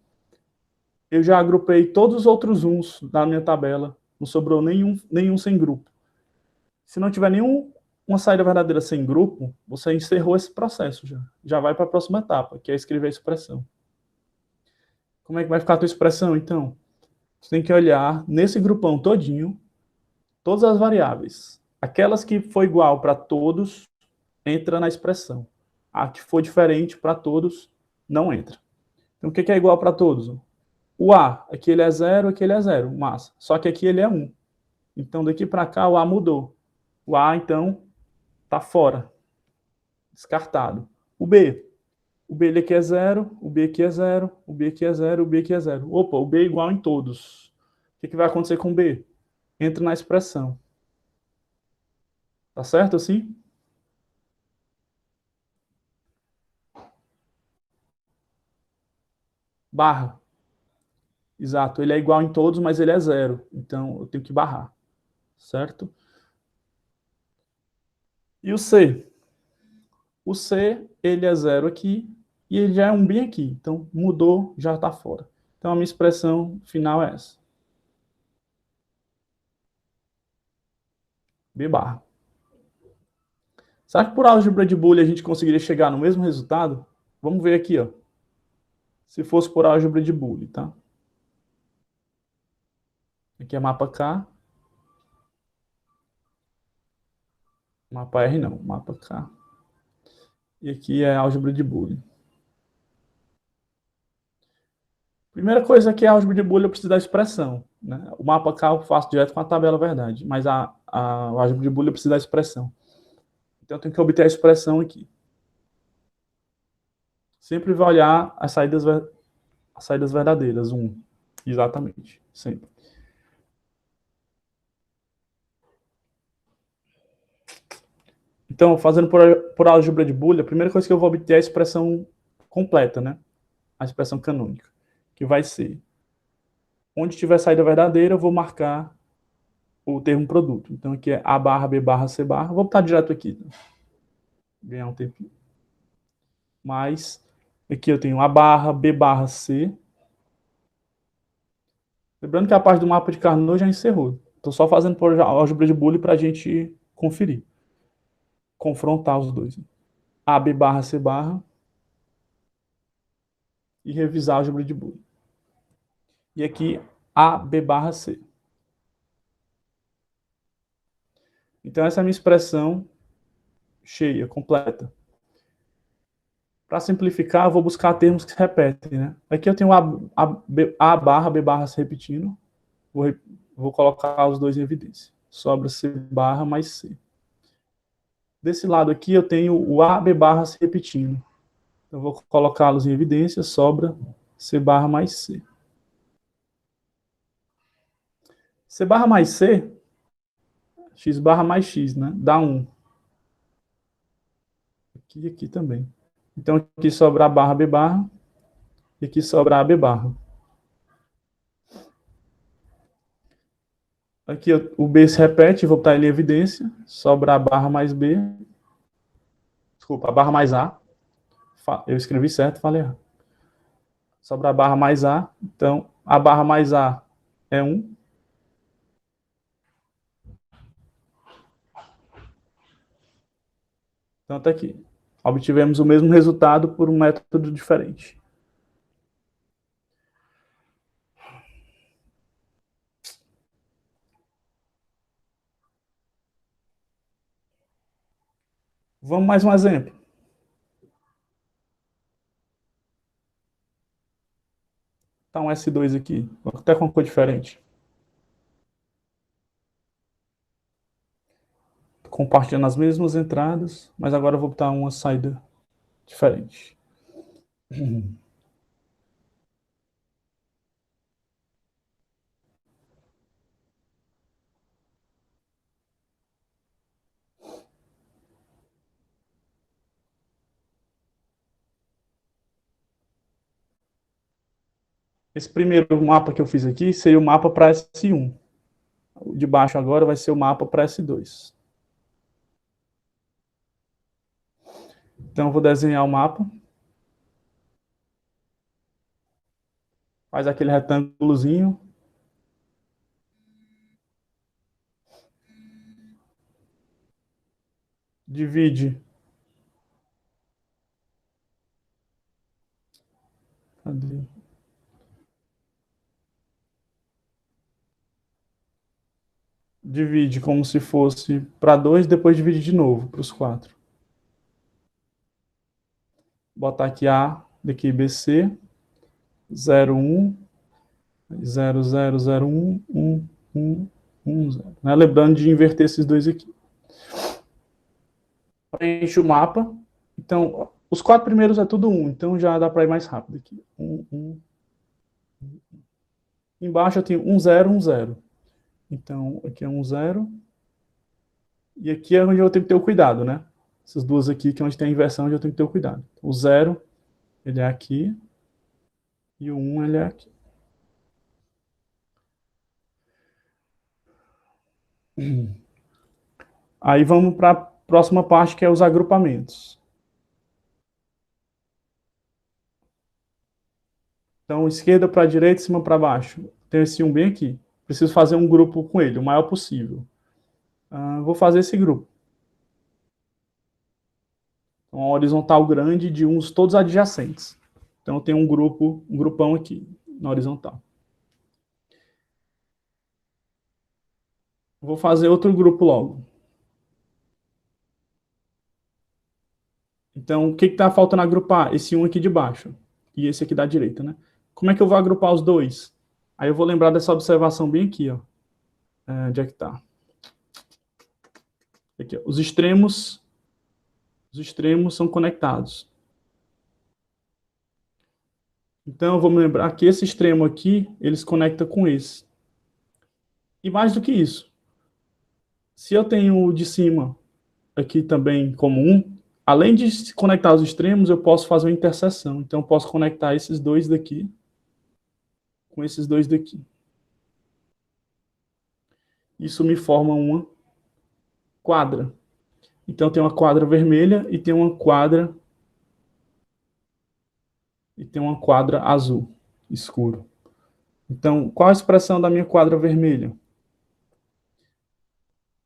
eu já agrupei todos os outros uns da minha tabela. Não sobrou nenhum sem grupo. Se não tiver uma saída verdadeira sem grupo, você encerrou esse processo já. Já vai para a próxima etapa, que é escrever a expressão. Como é que vai ficar a tua expressão, então? Você tem que olhar nesse grupão todinho, todas as variáveis. Aquelas que for igual para todos, entra na expressão. A que for diferente para todos, não entra. Então, o que é igual para todos? O A, aqui ele é 0, aqui ele é 0, massa. Só que aqui ele é 1. Então, daqui para cá, o A mudou. O A, então, está fora. Descartado. O B. O B aqui é 0, o B aqui é 0, o B aqui é 0, o B aqui é 0. Opa, o B é igual em todos. O que vai acontecer com o B? Entra na expressão. Tá certo assim? Barra. Exato, ele é igual em todos, mas ele é 0. Então, eu tenho que barrar. Certo? E o C? O C, ele é 0 aqui, e ele já é um bem aqui. Então, mudou, já está fora. Então, a minha expressão final é essa. B barra. Será que por álgebra de Boole a gente conseguiria chegar no mesmo resultado? Vamos ver aqui, ó. Se fosse por álgebra de Boole, tá? Aqui é mapa K. Mapa R não, mapa K. E aqui é álgebra de Boole. Primeira coisa que é álgebra de Boole, eu preciso da expressão. Né? O mapa K eu faço direto com a tabela, verdade. Mas a álgebra de Boole eu preciso da expressão. Então eu tenho que obter a expressão aqui. Sempre vai olhar as saídas verdadeiras. Exatamente. Sempre. Então, fazendo por álgebra de Boole, a primeira coisa que eu vou obter é a expressão completa, né? A expressão canônica. Que vai ser, onde tiver saída verdadeira, eu vou marcar o termo produto. Então, aqui é A barra, B barra, C barra. Vou botar direto aqui. Né? Ganhar um tempinho. Mas, aqui eu tenho A barra, B barra, C. Lembrando que a parte do mapa de Carnot já encerrou. Estou só fazendo por álgebra de Boole para a gente conferir. Confrontar os dois. A, B barra, C barra. E revisar a álgebra de Boole. E aqui, A, B barra, C. Então, essa é a minha expressão cheia, completa. Para simplificar, eu vou buscar termos que se repetem. Né? Aqui eu tenho A barra, B barra se repetindo. Vou colocar os dois em evidência. Sobra C barra mais C. Desse lado aqui eu tenho o A, B barra se repetindo. Eu vou colocá-los em evidência, sobra C barra mais C. C barra mais C, X barra mais X, né? Dá 1. Aqui e aqui também. Então aqui sobra A barra, B barra. E aqui sobra A, B barra. Aqui o B se repete, vou botar ele em evidência. Sobra A barra mais B. Desculpa, A barra mais A. Eu escrevi certo, falei errado. Sobra A barra mais A. Então, A barra mais A é 1. Então, tá aqui. Obtivemos o mesmo resultado por um método diferente. Vamos mais um exemplo. Tá um S2 aqui, até com uma cor diferente. Compartilhando as mesmas entradas, mas agora eu vou botar uma saída diferente. Esse primeiro mapa que eu fiz aqui seria o mapa para S1. O de baixo agora vai ser o mapa para S2. Então eu vou desenhar o mapa. Faz aquele retângulozinho. Divide. Cadê? Divide como se fosse para 2, depois divide de novo para os 4. Botar aqui A, daqui BC, 0, 1, 0, 0, 0, 1, 1, 1, 1, 0. Né? Lembrando de inverter esses dois aqui. Preenche o mapa. Então, Os 4 primeiros é tudo 1, então já dá para ir mais rápido aqui. 1, 1. Embaixo eu tenho 1, 0, 1, 0. Então, aqui é 1, 0. E aqui é onde eu tenho que ter o cuidado, né? Essas duas aqui, que é onde tem a inversão, onde eu tenho que ter o cuidado. O 0, ele é aqui. E o 1, ele é aqui. Aí vamos para a próxima parte, que é os agrupamentos. Então, esquerda para direita, cima para baixo. Tem esse 1 bem aqui. Preciso fazer um grupo com ele, o maior possível. Vou fazer esse grupo. Então, uma horizontal grande de uns todos adjacentes. Então, eu tenho um grupão aqui, na horizontal. Vou fazer outro grupo logo. Então, o que está faltando agrupar? Esse 1 aqui de baixo e esse aqui da direita, né? Como é que eu vou agrupar os dois? Aí eu vou lembrar dessa observação bem aqui, ó. Onde é que tá? Aqui, ó. Os extremos são conectados. Então, eu vou me lembrar que esse extremo aqui, ele se conecta com esse. E mais do que isso, se eu tenho o de cima aqui também como 1, além de se conectar os extremos, eu posso fazer uma interseção. Então, eu posso conectar esses dois daqui com esses dois daqui. Isso me forma uma quadra. Então, tem uma quadra vermelha e tem uma quadra azul escuro. Então, qual a expressão da minha quadra vermelha?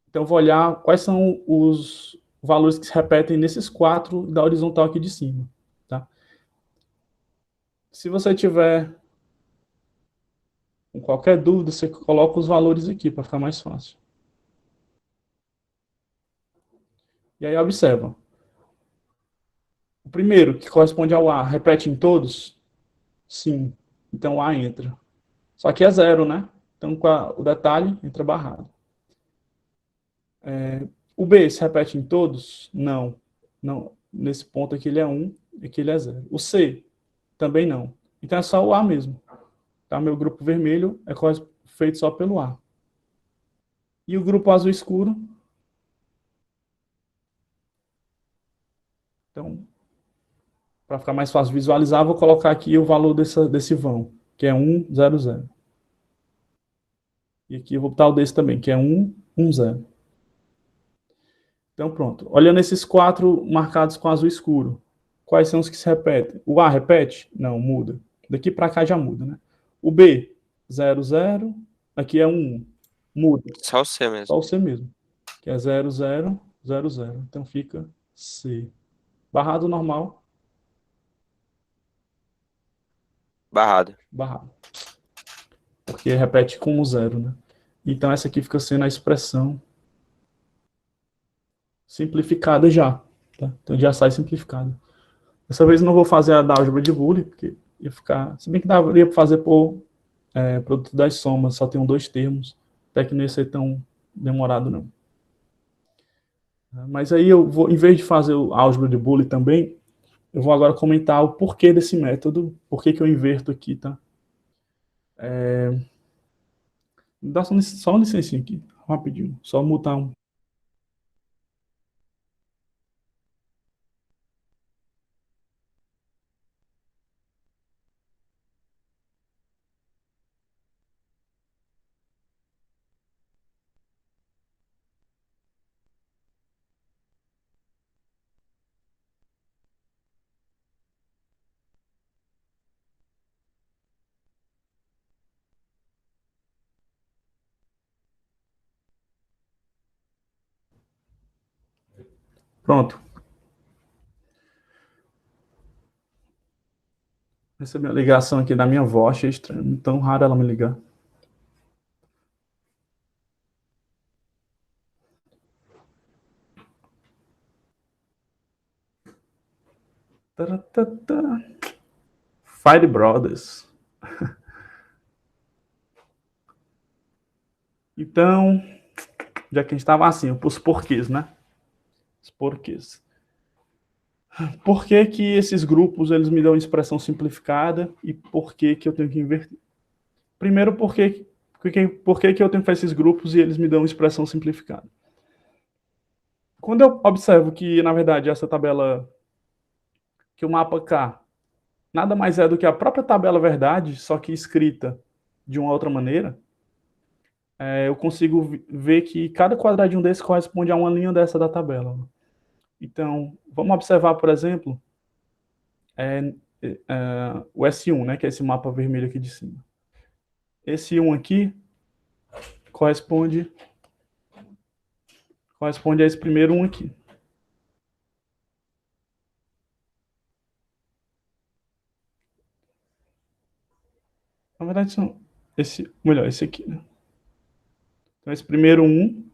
Então, eu vou olhar quais são os valores que se repetem nesses 4 da horizontal aqui de cima. Tá? Se você tiver com qualquer dúvida, você coloca os valores aqui para ficar mais fácil. E aí, observa. O primeiro, que corresponde ao A, repete em todos? Sim. Então, o A entra. Só que é 0, né? Então, com o detalhe, entra barrado. O B se repete em todos? Não. Não. Nesse ponto aqui ele é 1, aqui ele é 0. O C também não. Então é só o A mesmo. Tá? Meu grupo vermelho é feito só pelo A. E o grupo azul escuro? Então, para ficar mais fácil visualizar, vou colocar aqui o valor desse vão, que é 1, 0, 0. E aqui eu vou botar o desse também, que é 1, 1, 0. Então, pronto. Olhando esses 4 marcados com azul escuro, quais são os que se repetem? O A repete? Não, muda. Daqui para cá já muda, né? O B, 0, 0. Aqui é 1, muda. Só o C mesmo. Só o C mesmo, que é 0, 0, 0, 0. Então fica C. Barrado normal. Barrado. Barrado. Porque repete como 0, né? Então essa aqui fica sendo a expressão simplificada já. Tá? Então já sai simplificada. Dessa vez eu não vou fazer a da álgebra de Boole, porque ia ficar... Se bem que daria para fazer por produto das somas, só tem 2 termos. Até que não ia ser tão demorado, não. Mas aí eu vou, em vez de fazer a álgebra de Boole também, eu vou agora comentar o porquê desse método, por que eu inverto aqui, tá? Dá só uma licencinha aqui, rapidinho, só mutar um. Pronto. Recebi uma ligação aqui da minha avó, achei estranho, tão raro ela me ligar. Fire Brothers. Então, já que a gente estava assim, os porquês, né? Os porquês. Por que que esses grupos eles me dão expressão simplificada e por que que eu tenho que inverter? Primeiro, por que que eu tenho que fazer esses grupos e eles me dão expressão simplificada? Quando eu observo que, na verdade, essa tabela, que o mapa K, nada mais é do que a própria tabela verdade, só que escrita de uma outra maneira, eu consigo ver que cada quadradinho desse corresponde a uma linha dessa da tabela. Então, vamos observar, por exemplo, o S1, né, que é esse mapa vermelho aqui de cima. Esse 1 aqui corresponde a esse primeiro 1 aqui. Na verdade, esse aqui, né? Então, esse primeiro 1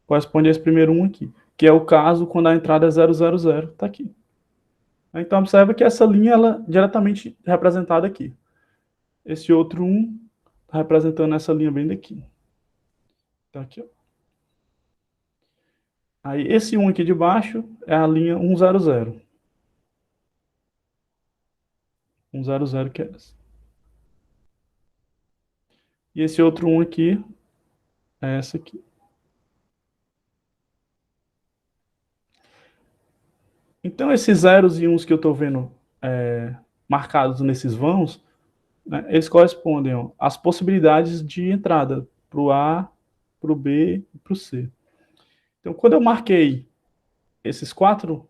corresponde a esse primeiro 1 aqui, que é o caso quando a entrada é 000, está aqui. Então, observa que essa linha ela é diretamente representada aqui. Esse outro 1 está representando essa linha bem daqui. Então, aqui, ó. Aí, esse 1 aqui de baixo é a linha 100. 100 que é essa. E esse outro 1 aqui é essa aqui. Então, esses zeros e uns que eu estou vendo marcados nesses vãos, né, eles correspondem às possibilidades de entrada para o A, para o B e para o C. Então, quando eu marquei esses 4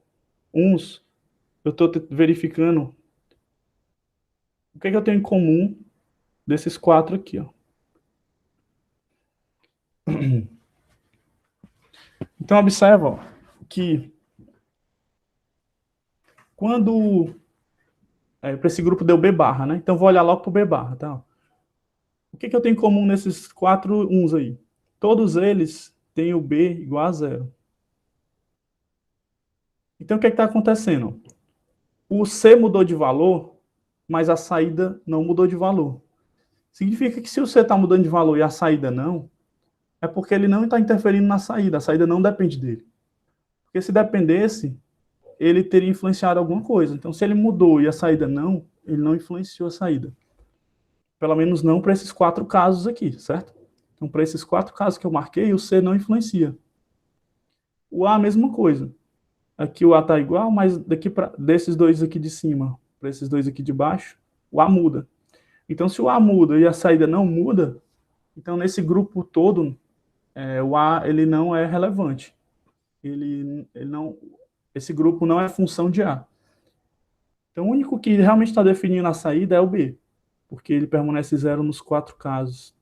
uns, eu estou verificando o que eu tenho em comum desses 4 aqui. Ó. Então, observa ó, que quando para esse grupo deu B barra, né? Então, vou olhar logo para o B barra. Tá? O que eu tenho em comum nesses 4 uns aí? Todos eles têm o B igual a 0. Então, o que está acontecendo? O C mudou de valor, mas a saída não mudou de valor. Significa que se o C está mudando de valor e a saída não, é porque ele não está interferindo na saída. A saída não depende dele. Porque se dependesse, ele teria influenciado alguma coisa. Então, se ele mudou e a saída não, ele não influenciou a saída. Pelo menos não para esses 4 casos aqui, certo? Então, para esses 4 casos que eu marquei, o C não influencia. O A, a mesma coisa. Aqui o A está igual, mas desses dois aqui de cima para esses dois aqui de baixo, o A muda. Então, se o A muda e a saída não muda, então nesse grupo todo, o A ele não é relevante. Esse grupo não é função de A. Então, o único que realmente está definindo a saída é o B, porque ele permanece zero nos 4 casos.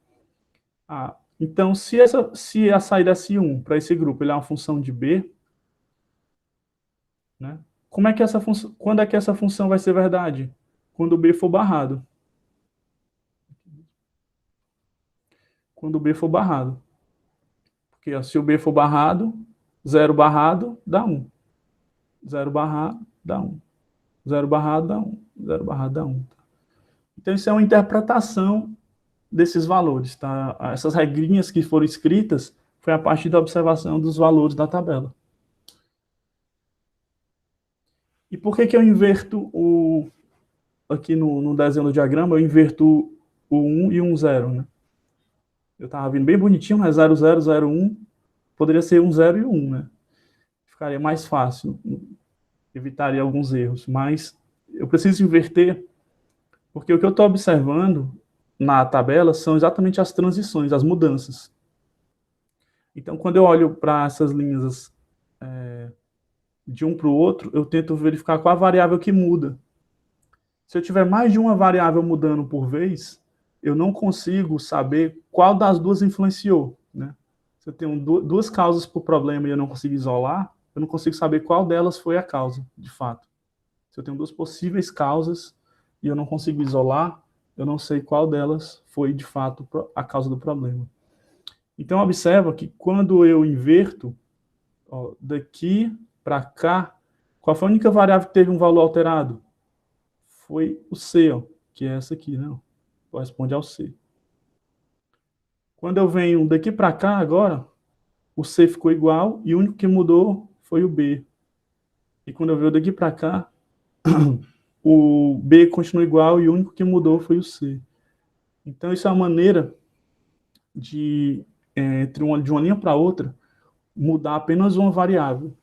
Então, se a saída é S1 para esse grupo ele é uma função de B, né? Quando é que essa função vai ser verdade? Quando o B for barrado. Quando o B for barrado. Porque ó, se o B for barrado, 0 barrado dá 1. 0 barrado dá 1. 0 barrado dá 1. 0 barrado dá 1. Então, isso é uma interpretação desses valores. Tá? Essas regrinhas que foram escritas foi a partir da observação dos valores da tabela. E por que eu inverto aqui no desenho do diagrama, eu inverto o 1 e um 0, né? Eu estava vindo bem bonitinho, mas 0, 0, 0, 1, poderia ser 1, 0 e 1, né? Ficaria mais fácil, evitaria alguns erros, mas eu preciso inverter, porque o que eu estou observando na tabela são exatamente as transições, as mudanças. Então, quando eu olho para essas linhas de um para o outro, eu tento verificar qual a variável que muda. Se eu tiver mais de uma variável mudando por vez, eu não consigo saber qual das duas influenciou, né? Se eu tenho duas causas para o problema e eu não consigo isolar, eu não consigo saber qual delas foi a causa, de fato. Se eu tenho duas possíveis causas e eu não consigo isolar, eu não sei qual delas foi, de fato, a causa do problema. Então, observa que quando eu inverto, ó, daqui para cá, qual foi a única variável que teve um valor alterado? Foi o C, ó, que é essa aqui, né? Corresponde ao C. Quando eu venho daqui para cá agora, o C ficou igual e o único que mudou foi o B. E quando eu ver daqui para cá, o B continua igual e o único que mudou foi o C. Então, isso é uma maneira de, de uma linha para outra, mudar apenas uma variável.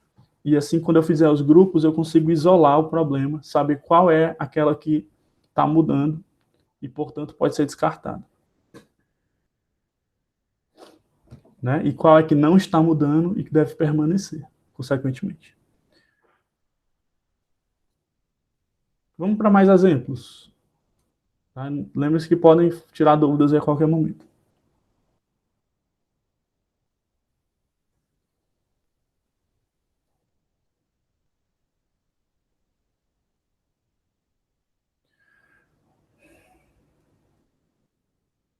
E assim, quando eu fizer os grupos, eu consigo isolar o problema, saber qual é aquela que está mudando e, portanto, pode ser descartada. Né? E qual é que não está mudando e que deve permanecer, consequentemente. Vamos para mais exemplos. Tá? Lembre-se que podem tirar dúvidas a qualquer momento.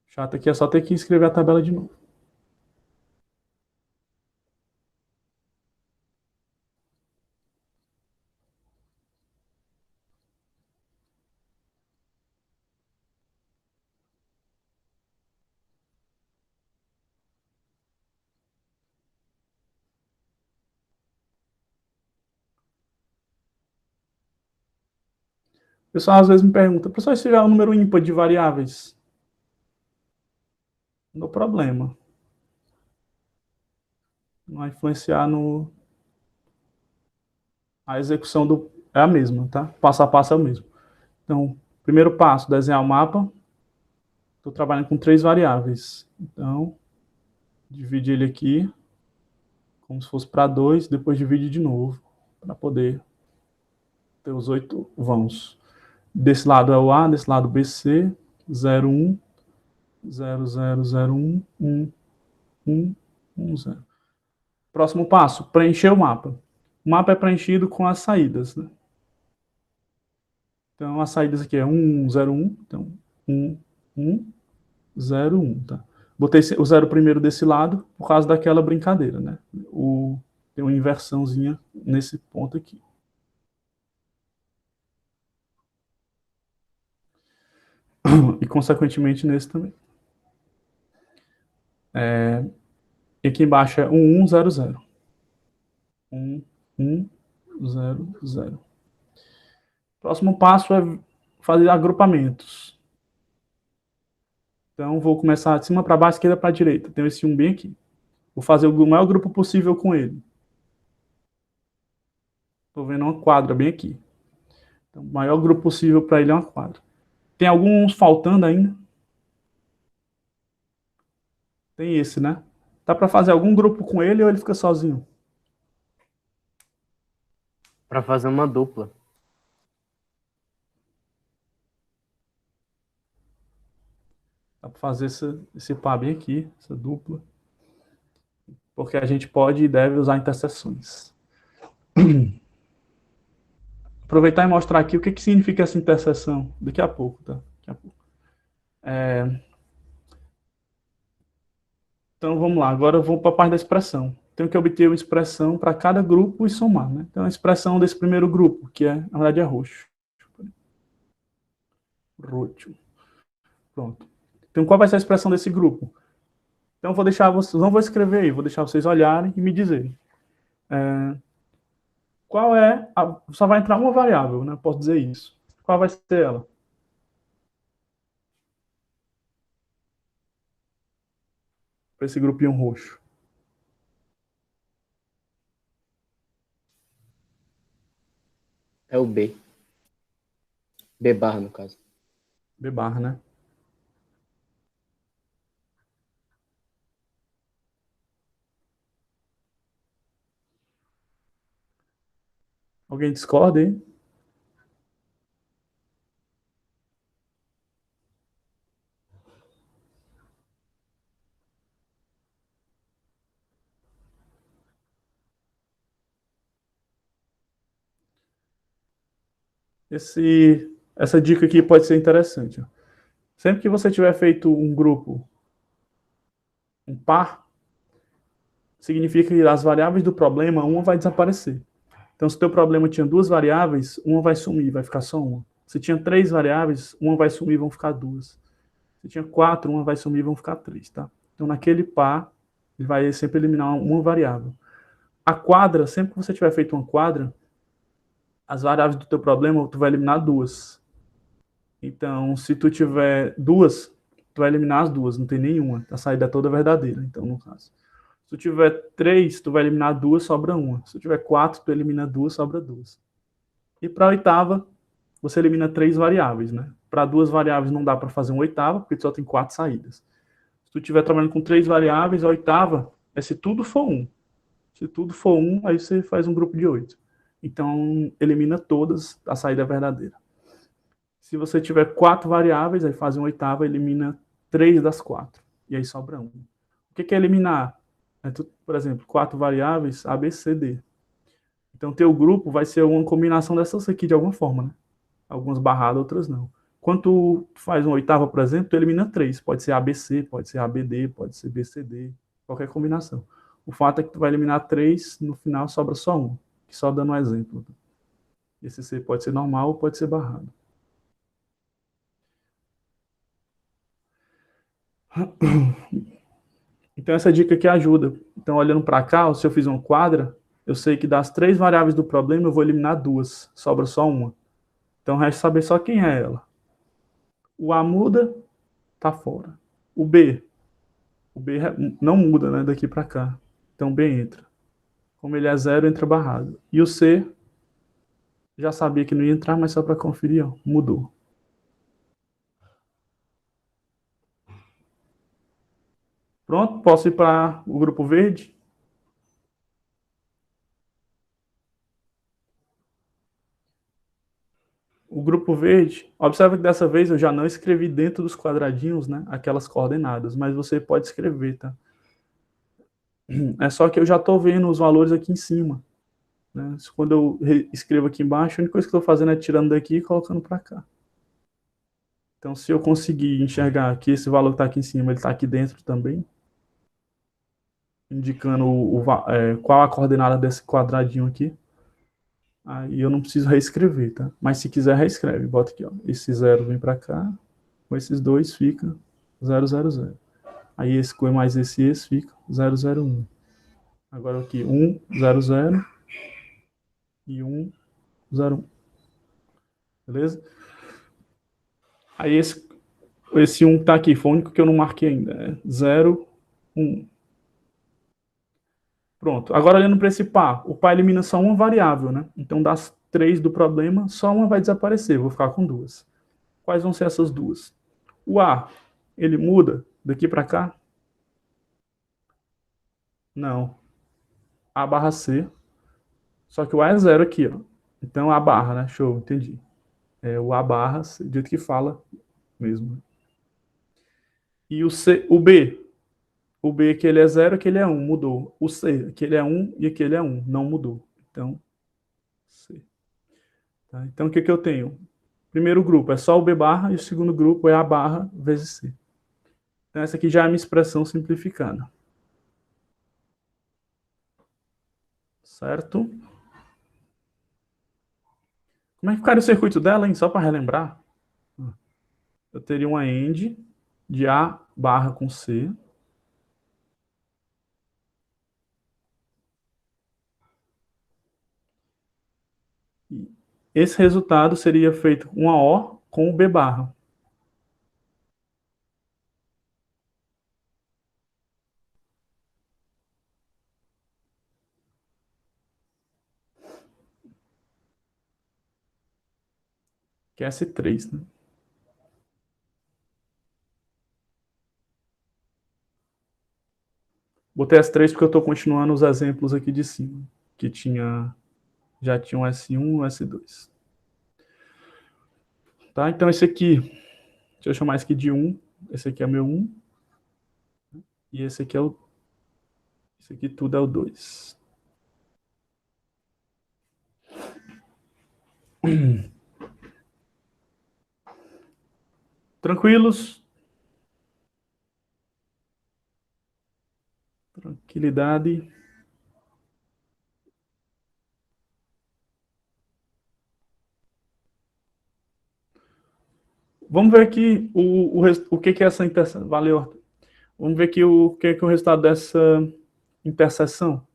Chato aqui é só ter que escrever a tabela de novo. O pessoal às vezes me pergunta, professor, se tiver um número ímpar de variáveis? No problema. Não vai influenciar no... A execução é a mesma, tá? Passo a passo é o mesmo. Então, primeiro passo, desenhar o mapa. Estou trabalhando com 3 variáveis. Então, divide ele aqui, como se fosse para 2, depois divide de novo, para poder ter os 8 vãos. Desse lado é o A, desse lado BC, 0, 1, 0, 0, 0, 1, 1, 1, 1, 0. Próximo passo, preencher o mapa. O mapa é preenchido com as saídas, né? Então, as saídas aqui é 1, 0, 1. Então, 1, 1, 0, 1, tá? Botei o 0 primeiro desse lado, por causa daquela brincadeira, né? Tem uma inversãozinha nesse ponto aqui. E, consequentemente, nesse também. E aqui embaixo é 1, 1, 0, 0. 1, 1, 0, 0. Próximo passo é fazer agrupamentos. Então, vou começar de cima para baixo, esquerda para direita. Tenho esse 1 bem aqui. Vou fazer o maior grupo possível com ele. Estou vendo uma quadra bem aqui. Então, o maior grupo possível para ele é uma quadra. Tem alguns faltando ainda. Tem esse, né? Dá para fazer algum grupo com ele ou ele fica sozinho? Para fazer uma dupla. Dá para fazer esse par bem aqui, essa dupla. Porque a gente pode e deve usar interseções. Aproveitar e mostrar aqui o que significa essa interseção. Daqui a pouco, tá? Daqui a pouco. Então, vamos lá. Agora eu vou para a parte da expressão. Tenho que obter uma expressão para cada grupo e somar, né? Então, a expressão desse primeiro grupo, que na verdade é roxo. Roxo. Pronto. Então, qual vai ser a expressão desse grupo? Então, vou deixar vocês, não vou escrever aí, vou deixar vocês olharem e me dizerem. Qual é só vai entrar uma variável, né? Posso dizer isso. Qual vai ser ela? Para esse grupinho roxo. É o B. B barra, no caso. B barra, né? Alguém discorda aí? Essa dica aqui pode ser interessante. Ó. Sempre que você tiver feito um grupo, um par, significa que as variáveis do problema, uma vai desaparecer. Então, se o teu problema tinha 2 variáveis, uma vai sumir, vai ficar só uma. Se tinha 3 variáveis, uma vai sumir, vão ficar 2. Se tinha 4, uma vai sumir, vão ficar 3, tá? Então, naquele par, ele vai sempre eliminar uma variável. A quadra, sempre que você tiver feito uma quadra, as variáveis do teu problema, tu vai eliminar duas. Então, se tu tiver duas, tu vai eliminar as duas, não tem nenhuma. A saída é toda verdadeira, então, no caso. Se tu tiver três, tu vai eliminar duas, sobra uma. Se tu tiver quatro, tu elimina duas, sobra duas. E para a oitava, você elimina três variáveis, né? Para duas variáveis não dá para fazer uma oitava, porque tu só tem quatro saídas. Se tu estiver trabalhando com três variáveis, a oitava é se tudo for um. Se tudo for um, aí você faz um grupo de 8. Então, elimina todas, a saída é verdadeira. Se você tiver quatro variáveis, aí faz uma oitava, elimina três das quatro. E aí sobra um. O que é eliminar? Por exemplo, quatro variáveis, A, B, C, D. Então, teu grupo vai ser uma combinação dessas aqui de alguma forma, né? Algumas barradas, outras não. Quando tu faz uma oitava, por exemplo, tu elimina três. Pode ser ABC, pode ser ABD, pode ser BCD, qualquer combinação. O fato é que tu vai eliminar três, no final sobra só um. Só dando um exemplo. Esse C pode ser normal ou pode ser barrado. Então essa dica aqui ajuda. Então olhando para cá, se eu fiz uma quadra, eu sei que das três variáveis do problema eu vou eliminar duas, sobra só uma. Então resta saber só quem é ela. O A muda, tá fora. O B não muda, né, daqui para cá. Então B entra. Como ele é zero, entra barrado. E o C, já sabia que não ia entrar, mas só para conferir, ó, mudou. Pronto, posso ir para o grupo verde? O grupo verde, observa que dessa vez eu já não escrevi dentro dos quadradinhos, né, aquelas coordenadas, mas você pode escrever, tá? É só que eu já estou vendo os valores aqui em cima. Né? Quando eu escrevo aqui embaixo, a única coisa que eu estou fazendo é tirando daqui e colocando para cá. Então, se eu conseguir enxergar que esse valor que está aqui em cima, ele está aqui dentro também, indicando qual a coordenada desse quadradinho aqui, aí eu não preciso reescrever, tá? Mas se quiser, reescreve. Bota aqui, ó. Esse zero vem para cá, com esses dois fica 0, 0, 0. Aí esse com mais esse fica 0, 0, 1. Agora aqui 1, 0, 0 e 1, 0, 1. Beleza? Aí esse 1 que tá aqui, foi o único que eu não marquei ainda. É 0, 1. Pronto. Agora olhando para esse par, o par elimina só uma variável, né? Então das três do problema, só uma vai desaparecer, vou ficar com duas. Quais vão ser essas duas? O A, ele muda daqui para cá? Não. A barra C. Só que o A é zero aqui, ó. Então A barra, né? Show, entendi. É o A barra, do jeito que fala mesmo. E o B. O B que ele é zero, que ele é 1, mudou. O C, que ele é 1 e que ele é 1, não mudou. Então, C. Tá? Então, o que eu tenho? Primeiro grupo é só o B barra e o segundo grupo é A barra vezes C. Então, essa aqui já é a minha expressão simplificada. Certo? Como é que ficaria o circuito dela, hein? Só para relembrar. Eu teria uma AND de A barra com C. Esse resultado seria feito uma OR com o B barra. Que é S3, né? Botei S3 porque eu estou continuando os exemplos aqui de cima, que já tinha um S1 e um S2. Tá? Então esse aqui, deixa eu chamar esse aqui de 1, esse aqui é meu 1, e esse aqui esse aqui tudo é o 2. Tranquilos? Tranquilidade. Vamos ver aqui o que é essa interseção. Valeu, Arthur. Vamos ver aqui o que é o resultado dessa interseção.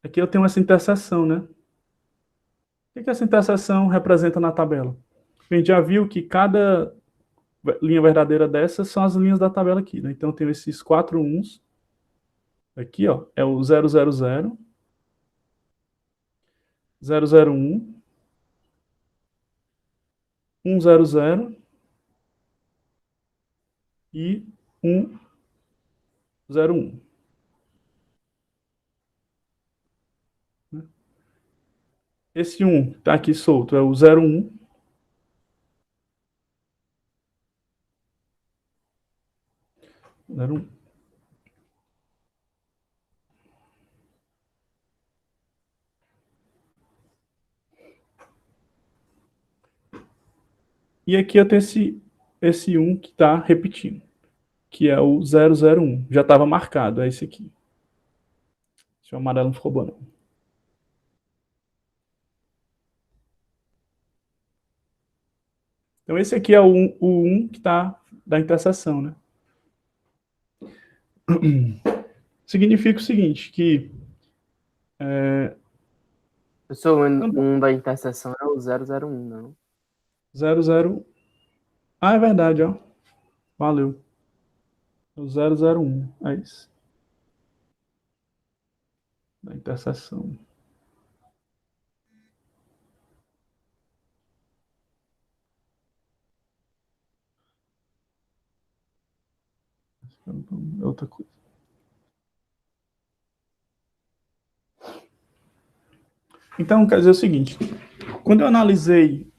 Aqui eu tenho essa interseção, né? O que essa interseção representa na tabela? A gente já viu que cada linha verdadeira dessas são as linhas da tabela aqui, né? Então eu tenho esses 4 uns. Aqui, ó, é o 000, 001, 100 e 101. Esse 1 que está aqui solto é o 01. E aqui eu tenho esse 1 que está repetindo, que é o 001. Já estava marcado, é esse aqui. Esse amarelo não ficou bom, não. Então esse aqui é o 1 que está da interseção, né? Significa o seguinte, que... Professor, um da interseção é o 001, não? 00... Ah, é verdade, ó. Valeu. O 001, é isso. Da interseção. Outra coisa. Então, quer dizer o seguinte, quando eu analisei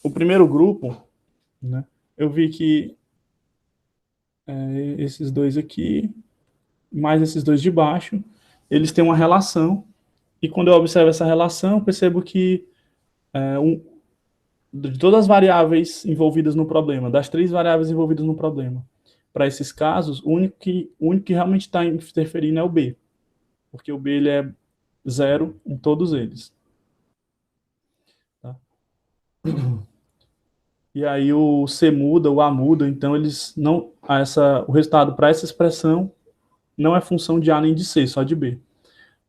o primeiro grupo, né, eu vi que esses dois aqui, mais esses dois de baixo, eles têm uma relação, e quando eu observo essa relação, eu percebo que de todas as variáveis envolvidas no problema, das 3 variáveis envolvidas no problema, para esses casos, o único que realmente está interferindo é o B, porque o B ele é 0 em todos eles. Tá? E aí o C muda, o A muda, então eles não, o resultado para essa expressão não é função de A nem de C, só de B.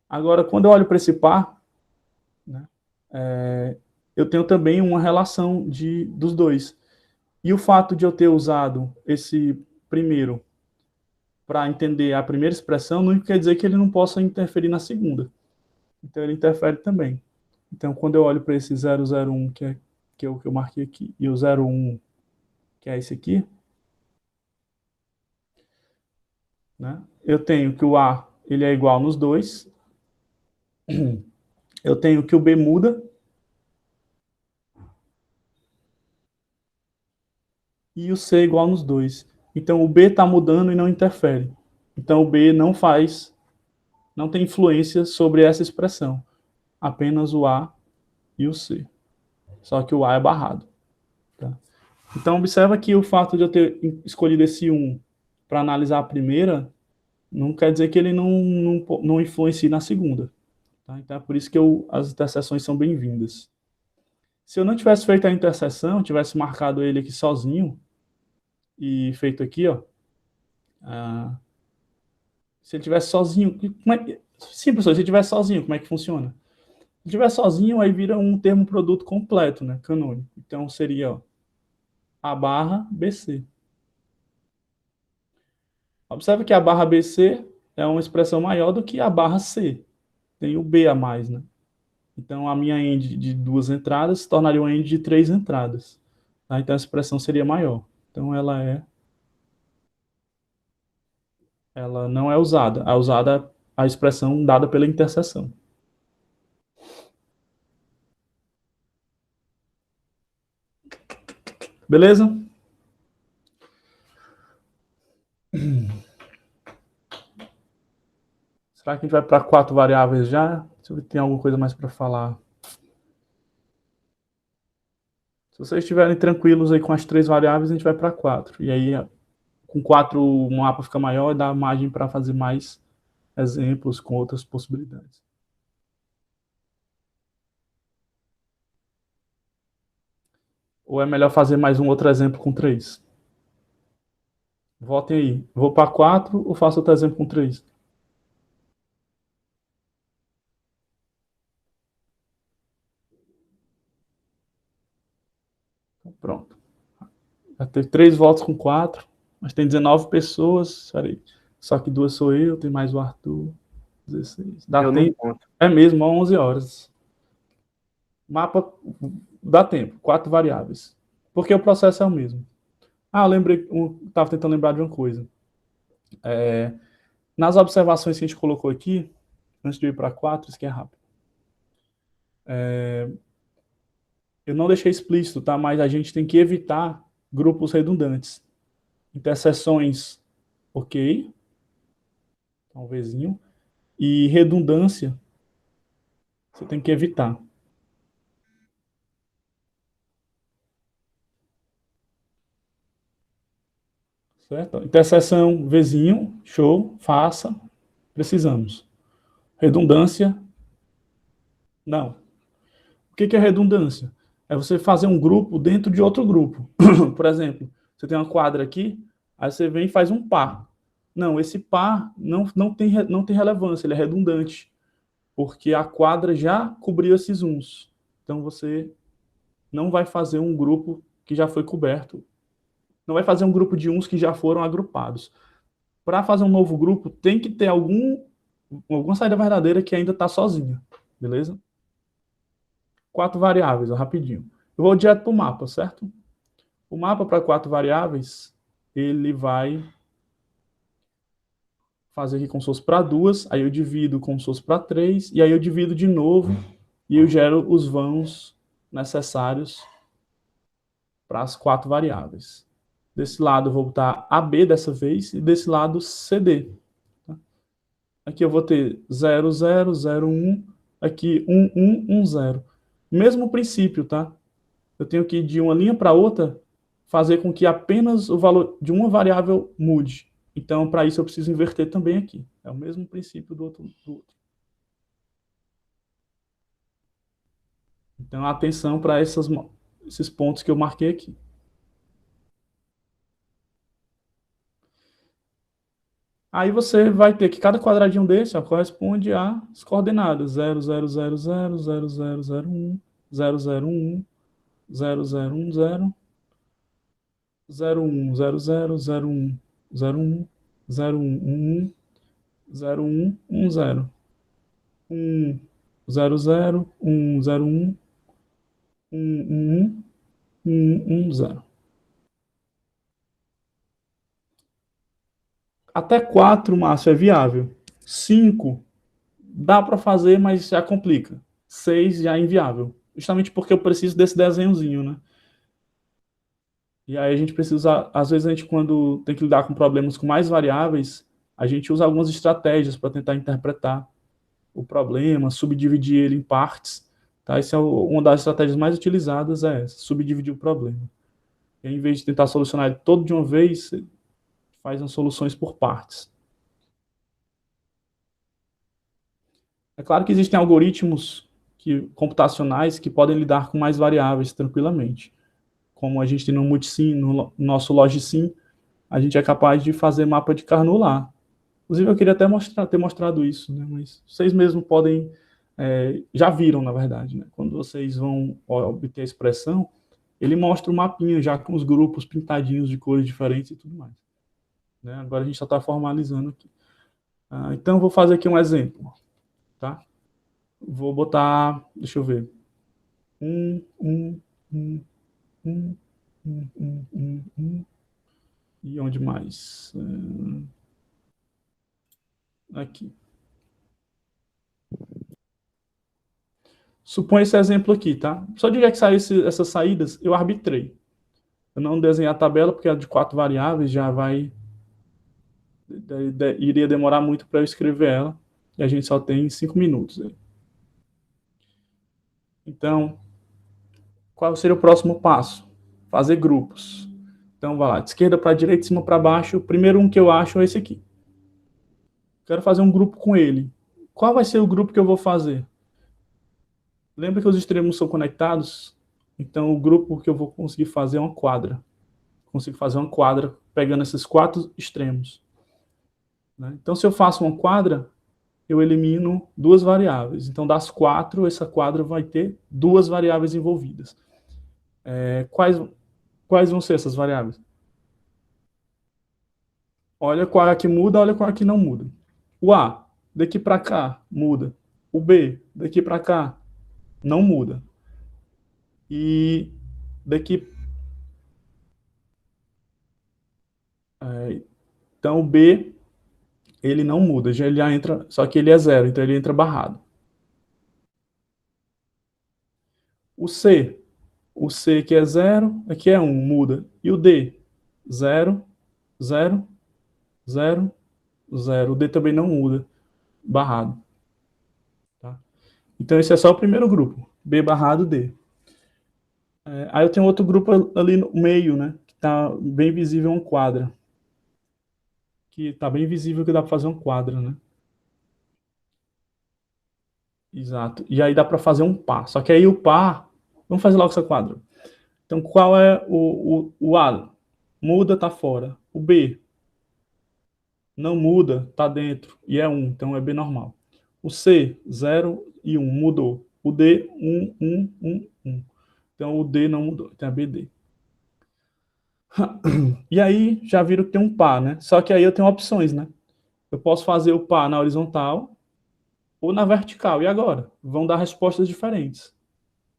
Agora, quando eu olho para esse par, né, eu tenho também uma relação dos dois. E o fato de eu ter usado esse primeiro para entender a primeira expressão não quer dizer que ele não possa interferir na segunda. Então ele interfere também. Então quando eu olho para esse 001, que é o que eu marquei aqui, e o 01, que é esse aqui, né, eu tenho que o A ele é igual nos dois, eu tenho que o B muda, e o C é igual nos dois. Então o B está mudando e não interfere. Então o B não tem influência sobre essa expressão. Apenas o A e o C. Só que o A é barrado. Tá? Então observa que o fato de eu ter escolhido esse 1 para analisar a primeira, não quer dizer que ele não influencie na segunda. Tá? Então é por isso que as interseções são bem-vindas. Se eu não tivesse feito a interseção, tivesse marcado ele aqui sozinho, e feito aqui, ó, se ele tivesse sozinho, sim, professor, se ele tivesse sozinho, como é que funciona? Se ele estiver sozinho, aí vira um termo produto completo, né, canônico. Então seria, ó, a barra BC. Observe que a barra BC é uma expressão maior do que a barra C. Tem o B a mais, né? Então a minha end de 2 entradas se tornaria uma end de 3 entradas. Tá? Então a expressão seria maior. Então ela não é usada. É usada a expressão dada pela interseção. Beleza? Será que a gente vai para 4 variáveis já? Deixa eu ver se tem alguma coisa mais para falar. Se vocês estiverem tranquilos aí com as 3 variáveis, a gente vai para 4. E aí, com 4, o mapa fica maior e dá margem para fazer mais exemplos com outras possibilidades. Ou é melhor fazer mais um outro exemplo com 3? Votem aí. Vou para 4 ou faço outro exemplo com 3? Pronto. Já teve 3 votos com 4, mas tem 19 pessoas. Peraí. Só que 2 sou eu, tem mais o Arthur. 16. Dá Eu não tempo. conto. É mesmo, 11 horas. Mapa dá tempo, 4 variáveis. Porque o processo é o mesmo. Ah, eu lembrei, estava tentando lembrar de uma coisa. Nas observações que a gente colocou aqui, antes de ir para 4, isso aqui é rápido. Eu não deixei explícito, tá? Mas a gente tem que evitar grupos redundantes. Interseções, ok. Então, Vzinho. E redundância, você tem que evitar. Certo? Interseção, Vzinho, show, faça, precisamos. Redundância, não. O que é redundância? É você fazer um grupo dentro de outro grupo. Por exemplo, você tem uma quadra aqui, aí você vem e faz um par. Não, esse par não tem relevância, ele é redundante, porque a quadra já cobriu esses uns. Então você não vai fazer um grupo que já foi coberto. Não vai fazer um grupo de uns que já foram agrupados. Para fazer um novo grupo, tem que ter alguma saída verdadeira que ainda está sozinha. Beleza? 4 variáveis, ó, rapidinho. Eu vou direto para o mapa, certo? O mapa para 4 variáveis, ele vai fazer aqui como se fosse para 2, aí eu divido como se fosse para 3, e aí eu divido de novo, e eu gero os vãos necessários para as 4 variáveis. Desse lado eu vou botar AB dessa vez, e desse lado CD. Aqui eu vou ter 0, 0, 0, 1, aqui 1, 1, 1, 0. Mesmo princípio, tá? Eu tenho que, de uma linha para outra, fazer com que apenas o valor de uma variável mude. Então, para isso, eu preciso inverter também aqui. É o mesmo princípio do outro. Então, atenção para esses pontos que eu marquei aqui. Aí você vai ter que cada quadradinho desse ó, corresponde às coordenadas 0, 0, 0, 0, 0, 0, 0, 1, 0, 0, 1, 0, 0, 1, 0, 0, 1, 0, 0, 0, 1, 0, 1, 0, 1, 1, 0, 1, 1, 0. 1, 0, 0, 1, 0, 1, 1, 1, 1, 1, 0. Até 4, Márcio, é viável. 5, dá para fazer, mas já complica. 6 já é inviável. Justamente porque eu preciso desse desenhozinho, né? E aí a gente precisa, às vezes a gente quando tem que lidar com problemas com mais variáveis, a gente usa algumas estratégias para tentar interpretar o problema, subdividir ele em partes. Tá? Essa é uma das estratégias mais utilizadas, é essa, subdividir o problema. E aí, em vez de tentar solucionar ele todo de uma vez, você faz as soluções por partes. É claro que existem algoritmos computacionais que podem lidar com mais variáveis tranquilamente. Como a gente tem no Multisim, no nosso Logsim, a gente é capaz de fazer mapa de Carnot lá. Inclusive, eu queria até ter mostrado isso, né? Mas vocês mesmos podem, já viram, na verdade, né? Quando vocês vão obter a expressão, ele mostra o mapinha já com os grupos pintadinhos de cores diferentes e tudo mais. Né? Agora a gente só está formalizando aqui. Então, eu vou fazer aqui um exemplo. Tá? Vou botar, deixa eu ver. 1, 1, 1, 1, 1, 1, 1, 1. E onde mais? Aqui. Suponha esse exemplo aqui, tá? Só de que sair essas saídas, eu arbitrei. Eu não desenhei a tabela, porque é de 4 variáveis, já vai... iria demorar muito para eu escrever ela, e a gente só tem 5 minutos. Então, qual seria o próximo passo? Fazer grupos. Então, vai lá, de esquerda para direita, de cima para baixo. O primeiro um que eu acho é esse aqui. Quero fazer um grupo com ele. Qual vai ser o grupo que eu vou fazer? Lembra que os extremos são conectados? Então, o grupo que eu vou conseguir fazer é uma quadra. Consigo fazer uma quadra pegando esses 4 extremos. Né? Então, se eu faço uma quadra, eu elimino 2 variáveis. Então, das 4, essa quadra vai ter 2 variáveis envolvidas. Quais vão ser essas variáveis? Olha qual é que muda, olha qual é que não muda. O A, daqui para cá, muda. O B, daqui para cá, não muda. E daqui... Então, o B, ele não muda, já ele já entra, só que ele é 0, então ele entra barrado. O C que é 0, aqui é 1, muda. E o D, 0, 0, 0, 0. O D também não muda, barrado. Tá? Então esse é só o primeiro grupo, B barrado D. Aí eu tenho outro grupo ali no meio, né? Que tá bem visível uma quadra. Que tá bem visível que dá para fazer uma quadra, né? Exato. E aí dá para fazer um par. Só que aí o par... Vamos fazer logo essa quadra. Então qual é o A? Muda, tá fora. O B não muda, tá dentro. E é 1, então é B normal. O C, 0 e 1, mudou. O D, 1, 1, 1, 1. Então o D não mudou, então é BD. E aí, já viram que tem um par, né? Só que aí eu tenho opções, né? Eu posso fazer o par na horizontal ou na vertical. E agora? Vão dar respostas diferentes.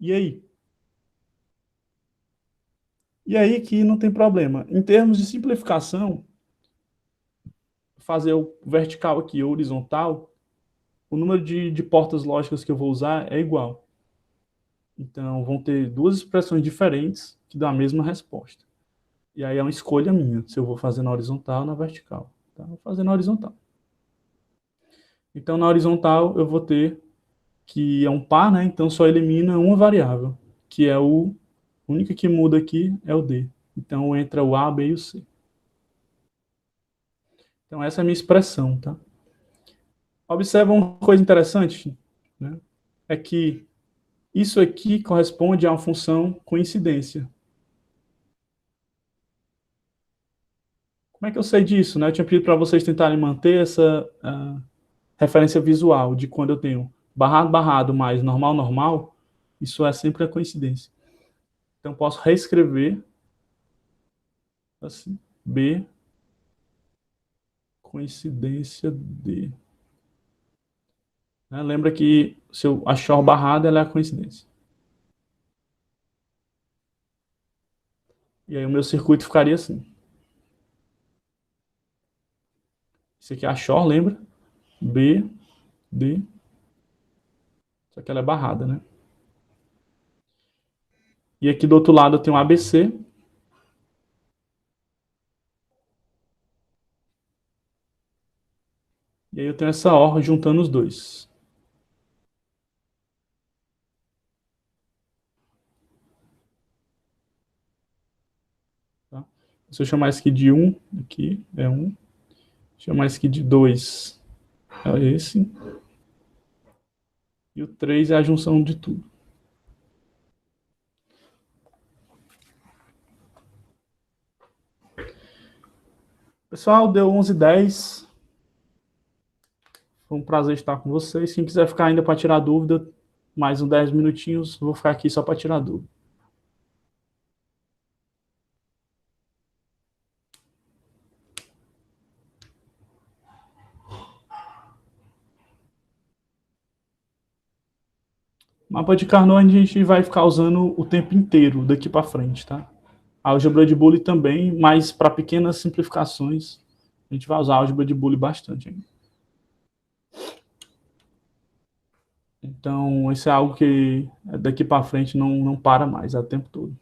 E aí? E aí que não tem problema. Em termos de simplificação, fazer o vertical aqui ou horizontal, o número de portas lógicas que eu vou usar é igual. Então, vão ter 2 expressões diferentes que dão a mesma resposta. E aí é uma escolha minha, se eu vou fazer na horizontal ou na vertical. Tá? Vou fazer na horizontal. Então, na horizontal, eu vou ter que é um par, né? Então, só elimina uma variável, que é o... A única que muda aqui é o D. Então, entra o A, B e o C. Então, essa é a minha expressão, tá? Observa uma coisa interessante, né? É que isso aqui corresponde a uma função coincidência. Como é que eu sei disso, né? Eu tinha pedido para vocês tentarem manter essa referência visual de quando eu tenho barrado, barrado mais normal, normal. Isso é sempre a coincidência. Então, posso reescrever assim, B, coincidência D. Né? Lembra que se eu achar barrado, ela é a coincidência. E aí o meu circuito ficaria assim. Esse aqui é a Shor, lembra? B, D. Só que ela é barrada, né? E aqui do outro lado eu tenho ABC. E aí eu tenho essa OR juntando os dois. Tá? Se eu chamar isso aqui de 1, aqui é 1. Chamar isso aqui de 2, é esse. E o 3 é a junção de tudo. Pessoal, deu 11h10. Foi um prazer estar com vocês. Quem quiser ficar ainda para tirar dúvida, mais uns 10 minutinhos, vou ficar aqui só para tirar dúvida. Mapa de Carnot a gente vai ficar usando o tempo inteiro daqui para frente, tá? A álgebra de Boole também, mas para pequenas simplificações, a gente vai usar a álgebra de Boole bastante ainda. Então, isso é algo que daqui para frente não para mais, é o tempo todo.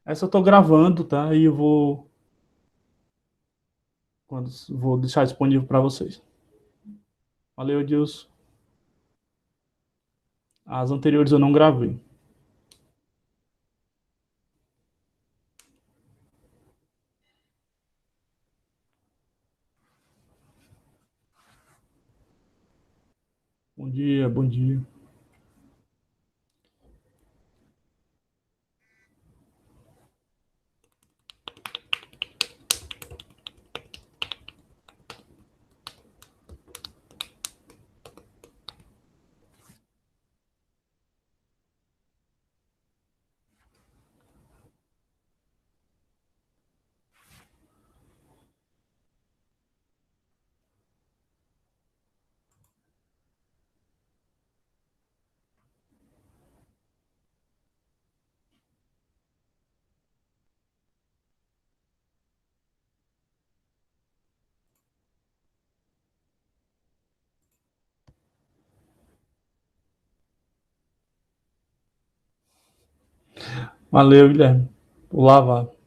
Essa eu estou gravando, tá? E eu vou deixar disponível para vocês. Valeu, Edilson. As anteriores eu não gravei. Bom dia, bom dia. Valeu, Guilherme. Vou lavar.